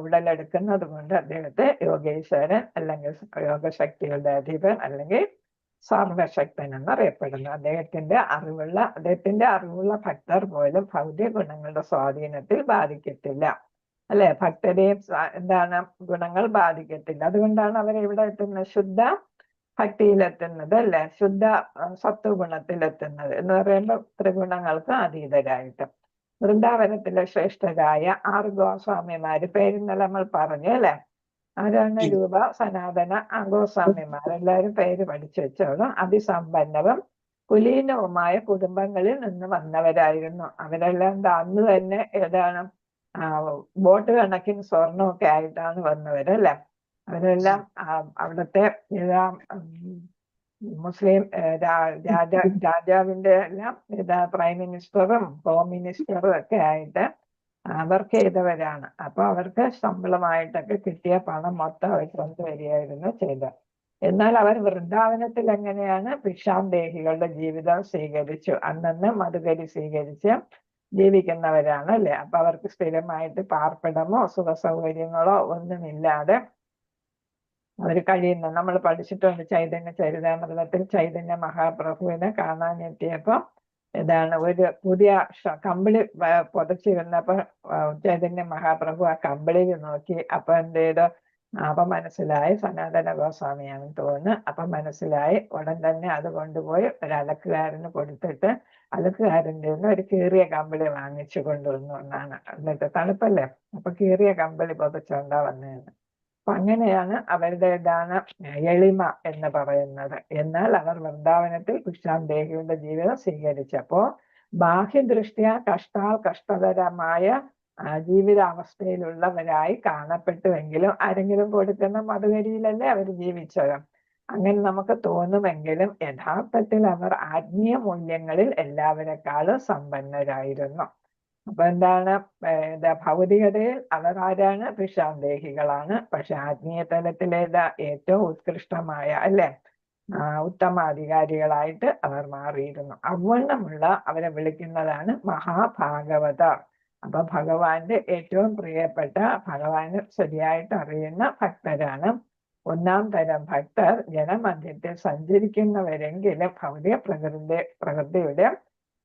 ഉടലെടുക്കുന്നത് കൊണ്ട് അദ്ദേഹത്തെ യോഗേശ്വരൻ അല്ലെങ്കിൽ യോഗശക്തികളുടെ അധിപൻ അല്ലെങ്കിൽ സർവശക്തൻ എന്നറിയപ്പെടുന്നു. അദ്ദേഹത്തിന്റെ അറിവുള്ള ഭക്തർ പോലും ഭൗതിക ഗുണങ്ങളുടെ സ്വാധീനത്തിൽ ബാധിക്കത്തില്ല അല്ലെ. ഭക്തരെയും ഗുണങ്ങൾ ബാധിക്കത്തില്ല. അതുകൊണ്ടാണ് അവരെവിടെ എത്തുന്നത്, ശുദ്ധ ഭക്തിയിലെത്തുന്നത് അല്ലെ, ശുദ്ധ സത്വഗുണത്തിലെത്തുന്നത് എന്ന് പറയുമ്പോൾ ത്രിഗുണങ്ങൾക്ക് അതീതരായിട്ട്. വൃന്ദാവനത്തിലെ ശ്രേഷ്ഠരായ 6 ഗോസ്വാമിമാര് പേരിന്നലെ നമ്മൾ പറഞ്ഞു അല്ലെ. ആരാണ്, രൂപ, സനാതന, ഗോസ്വാമിമാർ. എല്ലാവരും പേര് പഠിച്ചു വെച്ചോളും. അതിസമ്പന്നവും കുലീനവുമായ കുടുംബങ്ങളിൽ നിന്ന് വന്നവരായിരുന്നു. അവരെല്ലാം അന്ന് തന്നെ ബോട്ട് കണക്കിന് സ്വർണമൊക്കെ ആയിട്ടാണ് വന്നവരല്ലേ. അവരെല്ലാം അവിടുത്തെ മുസ്ലിം രാജാവിന്റെ എല്ലാം പ്രൈം മിനിസ്റ്ററും ഹോം മിനിസ്റ്ററും ഒക്കെ ആയിട്ട് വർക്ക് ചെയ്തവരാണ്. അപ്പൊ അവർക്ക് ശമ്പളമായിട്ടൊക്കെ കിട്ടിയ പണം മൊത്തം അവർ കൊണ്ടുവരികയായിരുന്നു ചെയ്തത്. എന്നാൽ അവർ വൃന്ദാവനത്തിൽ എങ്ങനെയാണ്, ഭിക്ഷാന്തേഹികളുടെ ജീവിതം സ്വീകരിച്ചു. അന്നന്ന് മധുകരി സ്വീകരിച്ച് ജീവിക്കുന്നവരാണ് അല്ലെ. അപ്പൊ അവർക്ക് സ്ഥിരമായിട്ട് പാർപ്പിടമോ സുഖ സൗകര്യങ്ങളോ ഒന്നുമില്ലാതെ അവർ കഴിയുന്നു. നമ്മൾ പഠിച്ചിട്ടുണ്ട് ചൈതന്യ ചരിതാമൃതത്തിൽ ചൈതന്യ മഹാപ്രഭുവിനെ കാണാനെത്തിയപ്പോ ഒരു പുതിയ കമ്പിളി പുതച്ചിരുന്നപ്പോ ചൈതന്യ മഹാപ്രഭു ആ കമ്പിളിയിൽ നോക്കി. അപ്പൊ അപ്പൊ മനസ്സിലായി സനാതന ഗോസ്വാമിയാണെന്ന് തോന്നുന്നു. അപ്പൊ മനസ്സിലായി. ഉടൻ തന്നെ അത് കൊണ്ടുപോയി ഒരു അലക്കുകാരന് കൊടുത്തിട്ട് അലക്കുകാരൻ്റെ ഒരു കീറിയ കമ്പിളി വാങ്ങിച്ചു കൊണ്ടുവന്നു എന്നാണ്. എന്നിട്ട് തണുപ്പല്ലേ, അപ്പൊ കീറിയ കമ്പിളി പുതച്ചുകൊണ്ടാ വന്നതെന്ന്. അപ്പൊ അങ്ങനെയാണ് അവരുടെ എളിമ എന്ന് പറയുന്നത്. എന്നാൽ അവർ വൃന്ദാവനത്തിൽ ഭിക്ഷാന്തേഹിയുടെ ജീവിതം സ്വീകരിച്ചപ്പോ ബാഹ്യദൃഷ്ട്യാ കഷ്ടതരമായ ജീവിതാവസ്ഥയിലുള്ളവരായി കാണപ്പെട്ടുവെങ്കിലും ആരെങ്കിലും കൊടുക്കുന്ന മധുകരിയിലല്ലേ അവർ ജീവിച്ചത്. അങ്ങനെ നമുക്ക് തോന്നുമെങ്കിലും യഥാർത്ഥത്തിൽ അവർ ആത്മീയ മൂല്യങ്ങളിൽ എല്ലാവരെക്കാളും സമ്പന്നരായിരുന്നു. അപ്പൊ ഭൗതികതയിൽ അവർ ആരാണ്, ഭിക്ഷാന്തേഹികളാണ്. പക്ഷെ ആത്മീയ തലത്തിലേതാ ഏറ്റവും ഉത്കൃഷ്ടമായ അല്ലെ ഉത്തമാധികാരികളായിട്ട് അവർ മാറിയിരുന്നു. അവണ്ണമുള്ള അവരെ വിളിക്കുന്നതാണ് മഹാഭാഗവതർ. അപ്പൊ ഭഗവാന്റെ ഏറ്റവും പ്രിയപ്പെട്ട, ഭഗവാന് ശരിയായിട്ട് അറിയുന്ന ഭക്തരാണ്. 1-ാം തരം ഭക്തർ ജനമധ്യത്തിൽ സഞ്ചരിക്കുന്നവരെങ്കിലും ഭൗതിക പ്രകൃതിയുടെ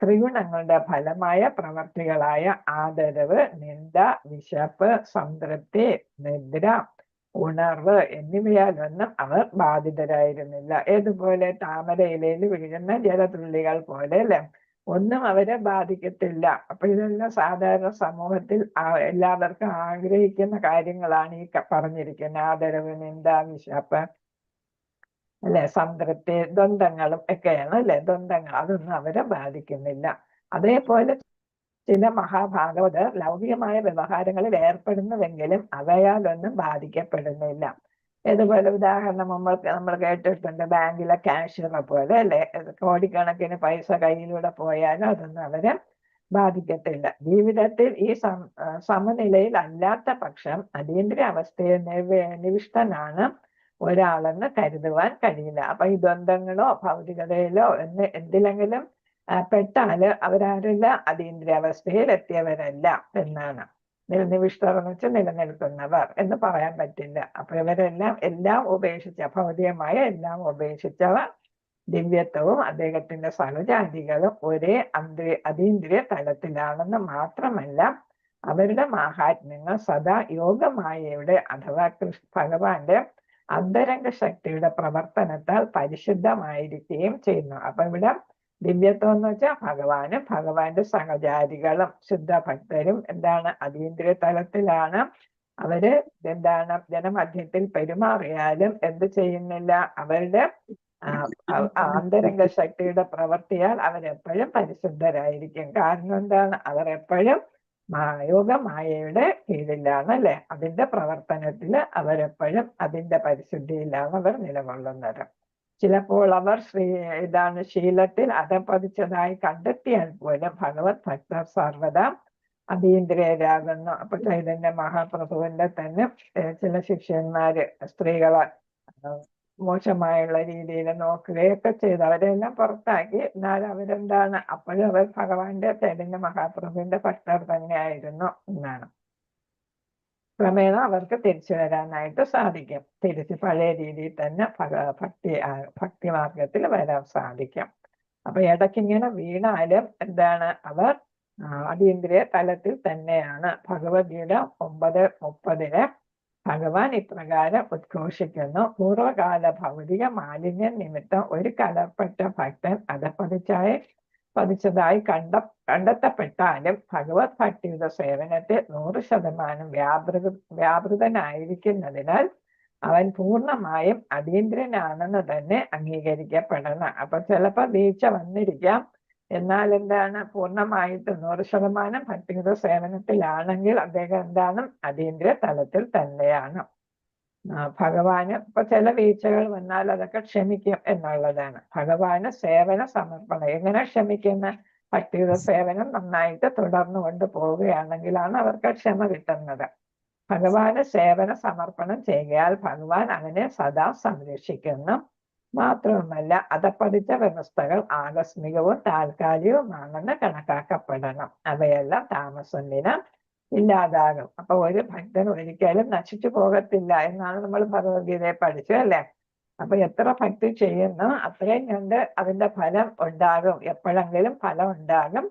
ത്രിഗുണങ്ങളുടെ ഫലമായ പ്രവർത്തികളായ ആദരവ്, നിന്ദ, വിശപ്പ്, സംതൃപ്തി, നിദ്ര ഉണർവ് എന്നിവയാലൊന്നും അവർ ബാധിതരായിരുന്നില്ല. ഏതുപോലെ താമര ഇലയിൽ വീഴുന്ന ജലതുള്ളികൾ പോലെ അല്ലെ, ഒന്നും അവരെ ബാധിക്കത്തില്ല. അപ്പൊ ഇതെല്ലാം സാധാരണ സമൂഹത്തിൽ എല്ലാവർക്കും ആഗ്രഹിക്കുന്ന കാര്യങ്ങളാണ് ഈ പറഞ്ഞിരിക്കുന്നത്. ആദരവ്, നിന്ദ, വിശപ്പ് അല്ലെ, സംതൃപ്തി, ദ്വന്ദ്ങ്ങളും ഒക്കെയാണ് അല്ലെ. ദ്വന്ദ്ങ്ങൾ അതൊന്നും അവരെ ബാധിക്കുന്നില്ല. അതേപോലെ ചില മഹാഭാഗവതർ ലൗകികമായ വ്യവഹാരങ്ങളിൽ ഏർപ്പെടുന്നുവെങ്കിലും അവയാലൊന്നും ബാധിക്കപ്പെടുന്നില്ല. ഇതുപോലെ ഉദാഹരണം നമ്മൾ കേട്ടിട്ടുണ്ട്, ബാങ്കിലെ കാഷ്യറെ പോലെ അല്ലെ, കോടിക്കണക്കിന് പൈസ കയ്യിലൂടെ പോയാലും അതൊന്നും അവരെ ബാധിക്കത്തില്ല. ജീവിതത്തിൽ ഈ സമനിലയിൽ അല്ലാത്ത പക്ഷം അതീന്ദ്രിയ അവസ്ഥയിൽ നിവിഷ്ടനാണ് ഒരാളെന്ന് കരുതുവാൻ കഴിയില്ല. അപ്പൊ ഈ ദ്വന്ദ്ങ്ങളോ ഭൗതികതയിലോ എന്തിലെങ്കിലും പെട്ടാല് അവരാരല്ല, അതീന്ദ്രിയാവസ്ഥയിൽ എത്തിയവരല്ല എന്നാണ്. നിവിഷ്ടർ എന്ന് വെച്ചാൽ നിലനിൽക്കുന്നവർ എന്ന് പറയാൻ പറ്റില്ല. അപ്പൊ ഇവരെല്ലാം എല്ലാം ഉപേക്ഷിച്ച, ഭൗതികമായ എല്ലാം ഉപേക്ഷിച്ചവർ ദിവ്യത്വവും അദ്ദേഹത്തിന്റെ സഹജാതികളും ഒരേ അതീന്ദ്രിയ തലത്തിലാണെന്ന് മാത്രമല്ല, അവരുടെ മാഹാത്മ്യങ്ങൾ സദാ യോഗമായയുടെ അഥവാ ഭഗവാന്റെ അന്തരംഗ ശക്തിയുടെ പ്രവർത്തനത്താൽ പരിശുദ്ധമായിരിക്കുകയും ചെയ്യുന്നു. അപ്പൊ ഇവിടെ ദിവ്യത്വം എന്ന് വെച്ചാൽ ഭഗവാനും ഭഗവാന്റെ സഹചാരികളും ശുദ്ധ ഭക്തരും എന്താണ്, അതീന്ദ്രിയ തലത്തിലാണ്. അവര് എന്താണ്, ജനമധ്യത്തിൽ പെരുമാറിയാലും എന്ത് ചെയ്യുന്നില്ല, അവരുടെ ആന്തരംഗ ശക്തിയുടെ പ്രവർത്തിയാൽ അവരെപ്പോഴും പരിശുദ്ധരായിരിക്കും. കാരണം എന്താണ്, അവർ എപ്പോഴും യോഗമായയുടെ കീഴിലാണ് അല്ലെ, അതിന്റെ പ്രവർത്തനത്തിൽ അവരെപ്പോഴും അതിന്റെ പരിശുദ്ധിയിലാണ് അവർ നിലകൊള്ളുന്നത്. ചിലപ്പോൾ അവർ ശീലത്തിൽ അധപ്പതിച്ചതായി കണ്ടെത്തിയാൽ പോലും ഭഗവത് ഭക്തർ സർവദാ അതീന്ദ്രിയരാകുന്നു. അപ്പൊ ചൈതന്യ മഹാപ്രഭുവിന്റെ തന്നെ ചില ശിഷ്യന്മാര് സ്ത്രീകളെ മോശമായുള്ള രീതിയിൽ നോക്കുകയൊക്കെ ചെയ്ത് അവരെല്ലാം പുറത്താക്കി. എന്നാൽ അവരെന്താണ്, അപ്പോഴും അവർ ഭഗവാന്റെ ചൈതന്യ മഹാപ്രഭുവിന്റെ ഭക്തർ തന്നെയായിരുന്നു എന്നാണ്. ക്രമേണ അവർക്ക് തിരിച്ചു വരാനായിട്ട് സാധിക്കും. തിരിച്ച് പഴയ രീതിയിൽ തന്നെ ഭക്തി മാർഗത്തിൽ വരാൻ സാധിക്കും. അപ്പൊ ഇടയ്ക്കിങ്ങനെ വീണാലും എന്താണ്, അവർ അതീന്ദ്രിയ തലത്തിൽ തന്നെയാണ്. ഭഗവത്ഗീത 9:30 ഭഗവാൻ ഇപ്രകാരം ഉദ്ഘോഷിക്കുന്നു: പൂർവകാല ഭൗതിക മാലിന്യം നിമിത്തം ഒരു കലർപ്പെട്ട ഭക്തൻ പതിച്ചതായി കണ്ടെത്തപ്പെട്ടാലും ഭഗവത് ഭക്തിയുടെ സേവനത്തിൽ 100% വ്യാപൃതനായിരിക്കുന്നതിനാൽ അവൻ പൂർണ്ണമായും അതീന്ദ്രനാണെന്ന് തന്നെ അംഗീകരിക്കപ്പെടണം. അപ്പൊ ചിലപ്പോ വീഴ്ച വന്നിരിക്കാം, എന്നാൽ എന്താണ്, പൂർണ്ണമായിട്ട് 100% ഭക്തിയുടെ സേവനത്തിലാണെങ്കിൽ അദ്ദേഹം എന്താണ്, അതീന്ദ്രിയ തലത്തിൽ തന്നെയാണ്. ഭഗവാന് ഇപ്പൊ ചില വീഴ്ചകൾ വന്നാൽ അതൊക്കെ ക്ഷമിക്കും എന്നുള്ളതാണ്. ഭഗവാന് സേവന സമർപ്പണം എങ്ങനെ ക്ഷമിക്കുന്ന, ഭക്തിയുടെ സേവനം നന്നായിട്ട് തുടർന്നു കൊണ്ട് പോവുകയാണെങ്കിലാണ് അവർക്ക് ക്ഷമ കിട്ടുന്നത്. ഭഗവാന് സേവന സമർപ്പണം ചെയ്യാൽ ഭഗവാൻ അവനെ സദാ സംരക്ഷിക്കുന്നു. മാത്രവുമല്ല അധപ്പതിച്ച വ്യവസ്ഥകൾ ആകസ്മികവും താൽക്കാലികവുമാണെന്ന് കണക്കാക്കപ്പെടണം. അവയെല്ലാം താമസത്തിന് ഇല്ലാതാകും. അപ്പൊ ഒരു ഭക്തൻ ഒരിക്കലും നശിച്ചു പോകത്തില്ല എന്നാണ് നമ്മൾ ഭഗവത്ഗീതയെ പഠിച്ചു അല്ലെ. അപ്പൊ എത്ര ഭക്തി ചെയ്യുന്നു അത്രയും കണ്ട് അതിന്റെ ഫലം ഉണ്ടാകും, എപ്പോഴെങ്കിലും ഫലം ഉണ്ടാകും.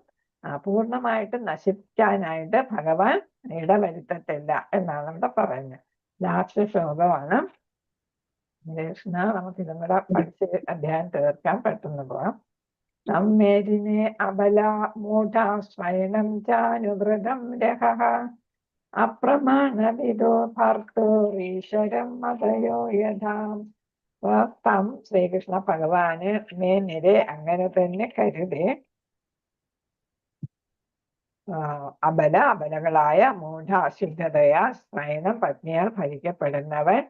പൂർണ്ണമായിട്ട് നശിക്കാനായിട്ട് ഭഗവാൻ ഇടവരുത്തത്തില്ല എന്നാണ് ഇവിടെ പറയുന്നത്. ലാസ്റ്റ് ശ്ലോകമാണ്. കൃഷ്ണ, നമുക്ക് ഇതും കൂടെ പഠിച്ച് അധ്യായം തീർക്കാൻ പെട്ടെന്ന് പോവാം. നമ്മേരിനെ അബല മൂഢാശ്രയണം ചാനുവൃതം രഹഃ അപ്രമാണവിദോ ഭർത്തൂരീശ്വരം മതയോ യഥാം. തം ശ്രീകൃഷ്ണ ഭഗവാന് മേനിരെ അങ്ങനെ തന്നെ കരുതി അബലകളായ മൂഢ അശുദ്ധതയാ ശ്രയണം പത്നിയാൽ ഭരിക്കപ്പെടുന്നവൻ,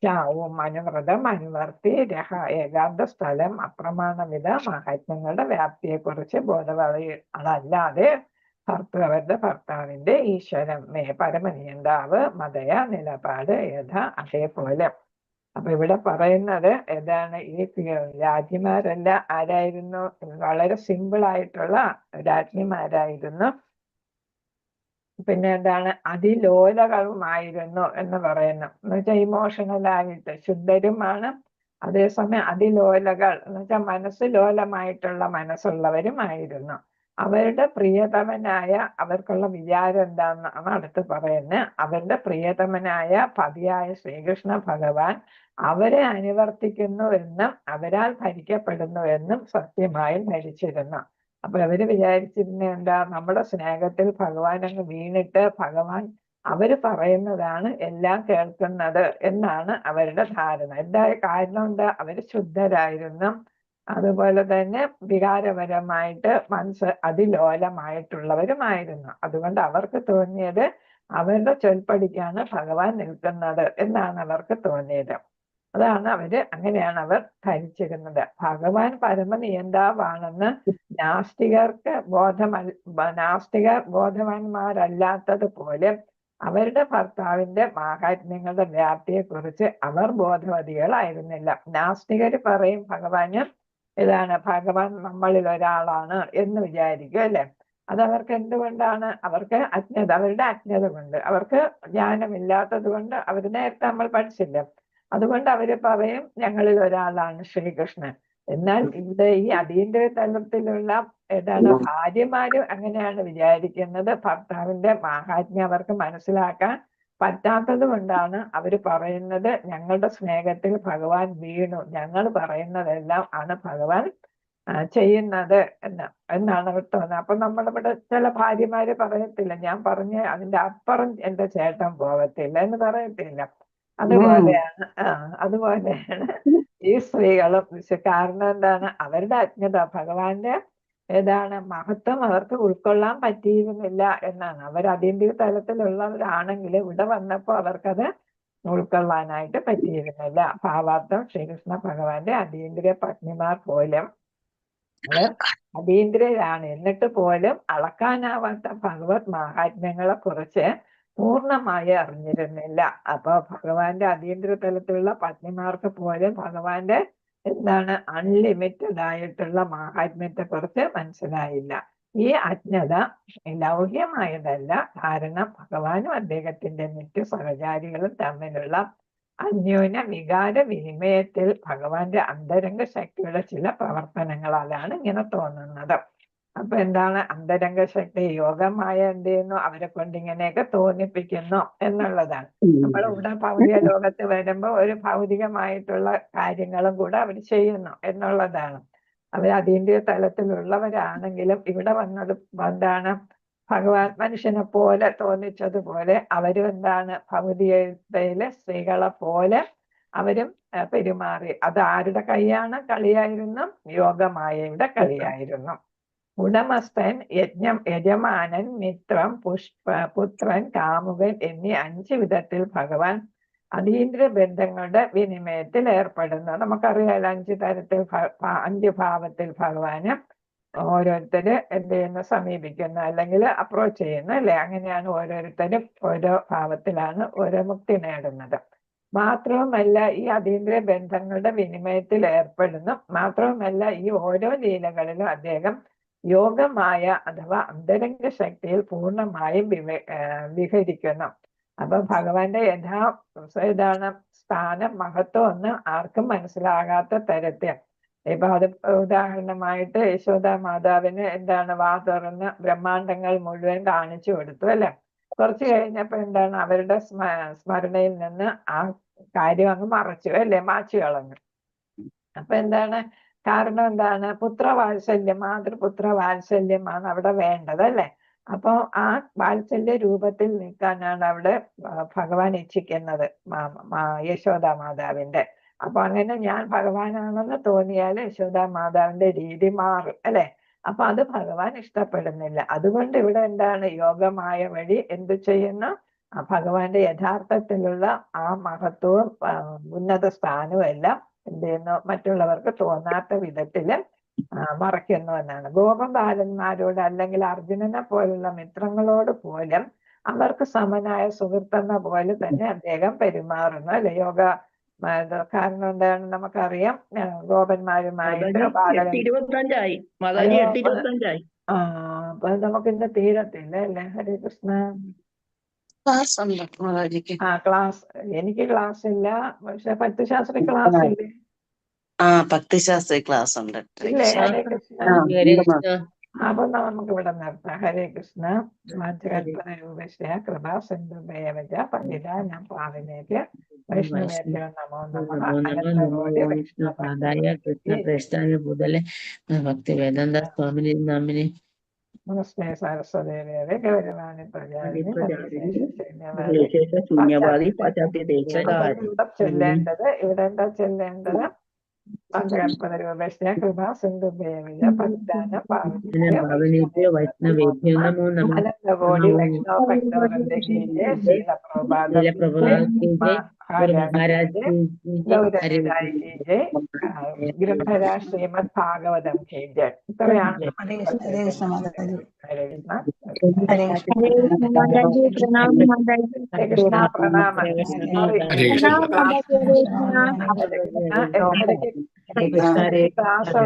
ചാവും അനുവ്രതം അനുവർത്തി രഹ ഏകാന്ത സ്ഥലം അപ്രമാണവിധ മഹാത്മ്യങ്ങളുടെ വ്യാപ്തിയെക്കുറിച്ച് ബോധവതല്ലാതെ അവരുടെ ഭർത്താവിന്റെ ഈശ്വരം പരമനിയന്താവ് മതയ നിലപാട് യഥ അതേപോലെ. അപ്പൊ ഇവിടെ പറയുന്നത് ഏതാണ്, ഈ രാജ്ഞിമാരെല്ലാം ആരായിരുന്നു, വളരെ സിമ്പിൾ ആയിട്ടുള്ള രാജ്ഞിമാരായിരുന്നു. പിന്നെ എന്താണ്, അതിലോലകളുമായിരുന്നു എന്ന് പറയുന്നു. എന്ന് വെച്ചാൽ ഇമോഷണൽ ആയിട്ട് ശുദ്ധരുമാണ്, അതേസമയം അതിലോലകൾ എന്ന് വെച്ചാൽ മനസ്സ് ലോലമായിട്ടുള്ള മനസ്സുള്ളവരുമായിരുന്നു. അവരുടെ പ്രിയതമനായ, അവർക്കുള്ള വിചാരം എന്താണെന്നാണ് അടുത്ത് പറയുന്നത്. അവരുടെ പ്രിയതമനായ പതിയായ ശ്രീകൃഷ്ണ ഭഗവാൻ അവരെ അനുവർത്തിക്കുന്നുവെന്നും അവരാൽ ഭരിക്കപ്പെടുന്നുവെന്നും സത്യമായും ധരിച്ചിരുന്നു. അപ്പൊ അവര് വിചാരിച്ചിരുന്ന എന്താ, നമ്മുടെ സ്നേഹത്തിൽ ഭഗവാൻ അങ്ങ് വീണിട്ട് ഭഗവാൻ അവര് പറയുന്നതാണ് എല്ലാം കേൾക്കുന്നത് എന്നാണ് അവരുടെ ധാരണ. എന്തായ കാരണം എന്താ, അവര് ശുദ്ധരായിരുന്നു. അതുപോലെ തന്നെ വികാരപരമായിട്ട് മനസ്സ് അതിലോലമായിട്ടുള്ളവരുമായിരുന്നു. അതുകൊണ്ട് അവർക്ക് തോന്നിയത് അവരുടെ ചൊൽപ്പടിക്കാണ് ഭഗവാൻ നിൽക്കുന്നത് എന്നാണ് അവർക്ക് തോന്നിയത്. അങ്ങനെയാണ് അവർ ധരിച്ചിരുന്നത്. ഭഗവാൻ പരമനിയന്താവാണെന്ന് നാസ്തികർക്ക് നാസ്തികർ ബോധവാന്മാരല്ലാത്തത് പോലെ അവരുടെ ഭർത്താവിന്റെ മാഹാത്മ്യങ്ങളുടെ വ്യാപ്തിയെക്കുറിച്ച് അവർ ബോധവതികളായിരുന്നില്ല. നാസ്തികര് പറയും ഭഗവാന് ഭഗവാൻ നമ്മളിൽ ഒരാളാണ് എന്ന് വിചാരിക്കും, അല്ലെ? അതവർക്ക് എന്തുകൊണ്ടാണ്? അവർക്ക് അജ്ഞത, അവരുടെ അജ്ഞത കൊണ്ട്, അവർക്ക് ജ്ഞാനമില്ലാത്തത് കൊണ്ട്. അവർ നേരത്തെ നമ്മൾ പഠിച്ചില്ല. അതുകൊണ്ട് അവര് പറയും ഞങ്ങളിൽ ഒരാളാണ് ശ്രീകൃഷ്ണൻ. എന്നാൽ ഇവിടെ ഈ അതീന്ദ്രിയ തലത്തിലുള്ള ഭാര്യമാരും അങ്ങനെയാണ് വിചാരിക്കുന്നത്. ഭർത്താവിന്റെ മാഹാത്മ്യം അവർക്ക് മനസ്സിലാക്കാൻ പറ്റാത്തത് കൊണ്ടാണ് അവര് പറയുന്നത് ഞങ്ങളുടെ സ്നേഹത്തിൽ ഭഗവാൻ വീണു, ഞങ്ങൾ പറയുന്നതെല്ലാം ആണ് ഭഗവാൻ ചെയ്യുന്നത് എന്നാണ് അവർ തോന്നുന്നത്. അപ്പൊ നമ്മളിവിടെ ചില ഭാര്യമാര് പറയത്തില്ല, ഞാൻ പറഞ്ഞ അതിന്റെ അപ്പുറം എന്റെ ചേട്ടൻ പോകത്തില്ല എന്ന് പറയത്തില്ല. അതുപോലെയാണ് ഈ സ്ത്രീകളും. കാരണം എന്താണ്, അവരുടെ അജ്ഞത, ഭഗവാന്റെ മഹത്വം അവർക്ക് ഉൾക്കൊള്ളാൻ പറ്റിയിരുന്നില്ല എന്നാണ്. അവർ അതീന്ദ്രിയ തലത്തിലുള്ളവരാണെങ്കിൽ ഇവിടെ വന്നപ്പോ അവർക്കത് ഉൾക്കൊള്ളാനായിട്ട് പറ്റിയിരുന്നില്ല. ഭാവാർത്ഥം ശ്രീകൃഷ്ണ ഭഗവാന്റെ അതീന്ദ്രിയ പത്നിമാർ പോലും അതീന്ദ്രിയരാണ്, എന്നിട്ട് പോലും അളക്കാനാവാത്ത ഭഗവത് മാഹാത്മ്യങ്ങളെ കുറിച്ച് പൂർണ്ണമായി അറിഞ്ഞിരുന്നില്ല. അപ്പൊ ഭഗവാന്റെ അതീന്ദ്രിയ തലത്തിലുള്ള പത്നിമാർക്ക് പോലും ഭഗവാന്റെ അൺലിമിറ്റഡ് ആയിട്ടുള്ള മാഹാത്മ്യത്തെ കുറിച്ച് മനസ്സിലായില്ല. ഈ അജ്ഞത ലൗകികമായതല്ല. കാരണം ഭഗവാനും അദ്ദേഹത്തിന്റെ നിത്യ സഹചാരികളും തമ്മിലുള്ള അന്യോന്യ വികാര വിനിമയത്തിൽ ഭഗവാന്റെ അന്തരംഗ ശക്തിയുടെ ചില പ്രവർത്തനങ്ങളാലാണ് ഇങ്ങനെ തോന്നുന്നത്. അപ്പൊ അന്തരംഗ ശക്തി യോഗമായ എന്ത് ചെയ്യുന്നു, അവരെ കൊണ്ട് ഇങ്ങനെയൊക്കെ തോന്നിപ്പിക്കുന്നു എന്നുള്ളതാണ്. നമ്മൾ ഇവിടെ ഭൗതിക ലോകത്ത് വരുമ്പോ ഒരു ഭൗതികമായിട്ടുള്ള കാര്യങ്ങളും കൂടെ അവർ ചെയ്യുന്നു എന്നുള്ളതാണ്. അവർ അതീന്ദ്രിയ തലത്തിലുള്ളവരാണെങ്കിലും ഇവിടെ വന്നത് ഭഗവാൻ മനുഷ്യനെ പോലെ തോന്നിച്ചതുപോലെ അവരും ഭൗതികതയിലെ സ്ത്രീകളെ പോലെ അവരും പെരുമാറി. അത് ആരുടെ കളിയാണ്? കളിയായിരുന്നു, യോഗമായയുടെ കളിയായിരുന്നു. ഉടമസ്ഥൻ, യജമാനൻ, മിത്രം, പുത്രൻ, കാമുകൻ എന്നീ 5 വിധത്തിൽ ഭഗവാൻ അതീന്ദ്രിയ ബന്ധങ്ങളുടെ വിനിമയത്തിൽ ഏർപ്പെടുന്നു. നമുക്കറിയാലോ 5 തരത്തിൽ 5 ഭാവത്തിൽ ഭഗവാന് ഓരോരുത്തര് എന്ത് ചെയ്യുന്നു, സമീപിക്കുന്നു അല്ലെങ്കിൽ അപ്രോച്ച് ചെയ്യുന്നു, അല്ലെ? അങ്ങനെയാണ് ഓരോരുത്തരും ഓരോ ഭാവത്തിലാണ് ഓരോ മുക്തി നേടുന്നത്. മാത്രവുമല്ല ഈ അതീന്ദ്രിയ ബന്ധങ്ങളുടെ വിനിമയത്തിൽ ഏർപ്പെടുന്നു. മാത്രവുമല്ല ഈ ഓരോ ലീലകളിലും അദ്ദേഹം യോഗമായ അഥവാ അന്തരംഗ ശക്തിയിൽ പൂർണ്ണമായും വിഹരിക്കുന്നു. അപ്പൊ ഭഗവാന്റെ സ്ഥാനം, മഹത്വം ഒന്നും ആർക്കും മനസ്സിലാകാത്ത തരത്തിൽ. ഇപ്പൊ അത് ഉദാഹരണമായിട്ട് യശോദ മാതാവിന് വാ തുറന്ന് ബ്രഹ്മാണ്ടങ്ങൾ മുഴുവൻ കാണിച്ചു കൊടുത്തു, അല്ലെ? കുറച്ച് കഴിഞ്ഞപ്പോ അവരുടെ സ്മരണയിൽ നിന്ന് ആ കാര്യം അങ്ങ് മറച്ചു, അല്ലെ? മാച്ചു കളഞ്ഞു. അപ്പൊ കാരണം പുത്രവാത്സല്യം, മാതൃപുത്ര വാത്സല്യമാണ് അവിടെ വേണ്ടത്, അല്ലെ? അപ്പൊ ആ വാത്സല്യ രൂപത്തിൽ നിൽക്കാനാണ് അവിടെ ഭഗവാൻ ഇച്ഛിക്കുന്നത് യശോദ മാതാവിന്റെ. അപ്പൊ അങ്ങനെ ഞാൻ ഭഗവാനാണെന്ന് തോന്നിയാൽ യശോദ മാതാവിന്റെ രീതി മാറും, അല്ലെ? അപ്പൊ അത് ഭഗവാൻ ഇഷ്ടപ്പെടുന്നില്ല. അതുകൊണ്ട് ഇവിടെ യോഗമായ വഴി എന്ത് ചെയ്യുന്നു? ഭഗവാന്റെ യഥാർത്ഥത്തിലുള്ള ആ മഹത്വവും ഉന്നത സ്ഥാനവും എല്ലാം എന്ത് ചെയ്യുന്നു, മറ്റുള്ളവർക്ക് തോന്നാത്ത വിധത്തില് മറയ്ക്കുന്നു എന്നാണ്. ഗോപബാലന്മാരോട് അല്ലെങ്കിൽ അർജുനനെ പോലുള്ള മിത്രങ്ങളോട് പോലും അവർക്ക് സമനായ സുഹൃത്തെന്ന പോലെ തന്നെ അദ്ദേഹം പെരുമാറുന്നു, അല്ലെ? യോഗ കാരണം നമുക്കറിയാം, ഗോപന്മാരുമായിട്ട് 8:25 മാതാജി 8:25. അപ്പൊ നമുക്കിന്ന് തീരത്തില്ല, അല്ലെ? ഹരേ കൃഷ്ണ. ക്ലാസ് എനിക്ക് ക്ലാസ് ഇല്ല, പക്ഷെ ഭക്തിശാസ്ത്രി ക്ലാസ് ഇല്ലേ? ഭക്തിശാസ്ത്രി ക്ലാസ് ഉണ്ട്. ഇല്ലേ? ഹരേ കൃഷ്ണ. അപ്പൊ നമുക്ക് ഇവിടെ നിർത്താം. ഹരേ കൃഷ്ണ. വാചകൽപനരൂപശ്യ കൃപാ സിന്ധു ദേവജ പതിതാനം പാവിനേക്ക് വൈഷ്ണവേഭ്യോ നമോ നമഃ. അനന്തകോടി പാദായ കൃഷ്ണ പ്രേഷ്ഠായ ഭൂതലെ ഭക്തി വേദാന്ത സ്വാമിനി നാമിനി നമസ്തേ സരസ്വതീദേവി ഗൗരവാണി പ്രജാപിനി വിശേഷ ശൂന്യവാദി പാശ്ചാത്യ ദേശകാരി. ഇവിടെ എന്താ ചെല്ലേണ്ടത്? വാചകൽപനരൂപശ്യ കൃപാ സിന്ധു ദേവജ പതിതാനം ഭാവനേഭ്യോ വൈഷ്ണവേഭ്യോ നമോ നമഃ. അനന്തകോടി വൈഷ്ണവ ഭക്തവൃന്ദേ ശീലപ്രഭുപാദം മഹാരാജ് ഗ്രന്ഥരാജ് ശ്രീമദ് ഭാഗവതം കെ ജയ. ഇത്രയാണ് കൃഷ്ണ പ്രണാമം. ഹരേ കൃഷ്ണ. ക്ലാസ്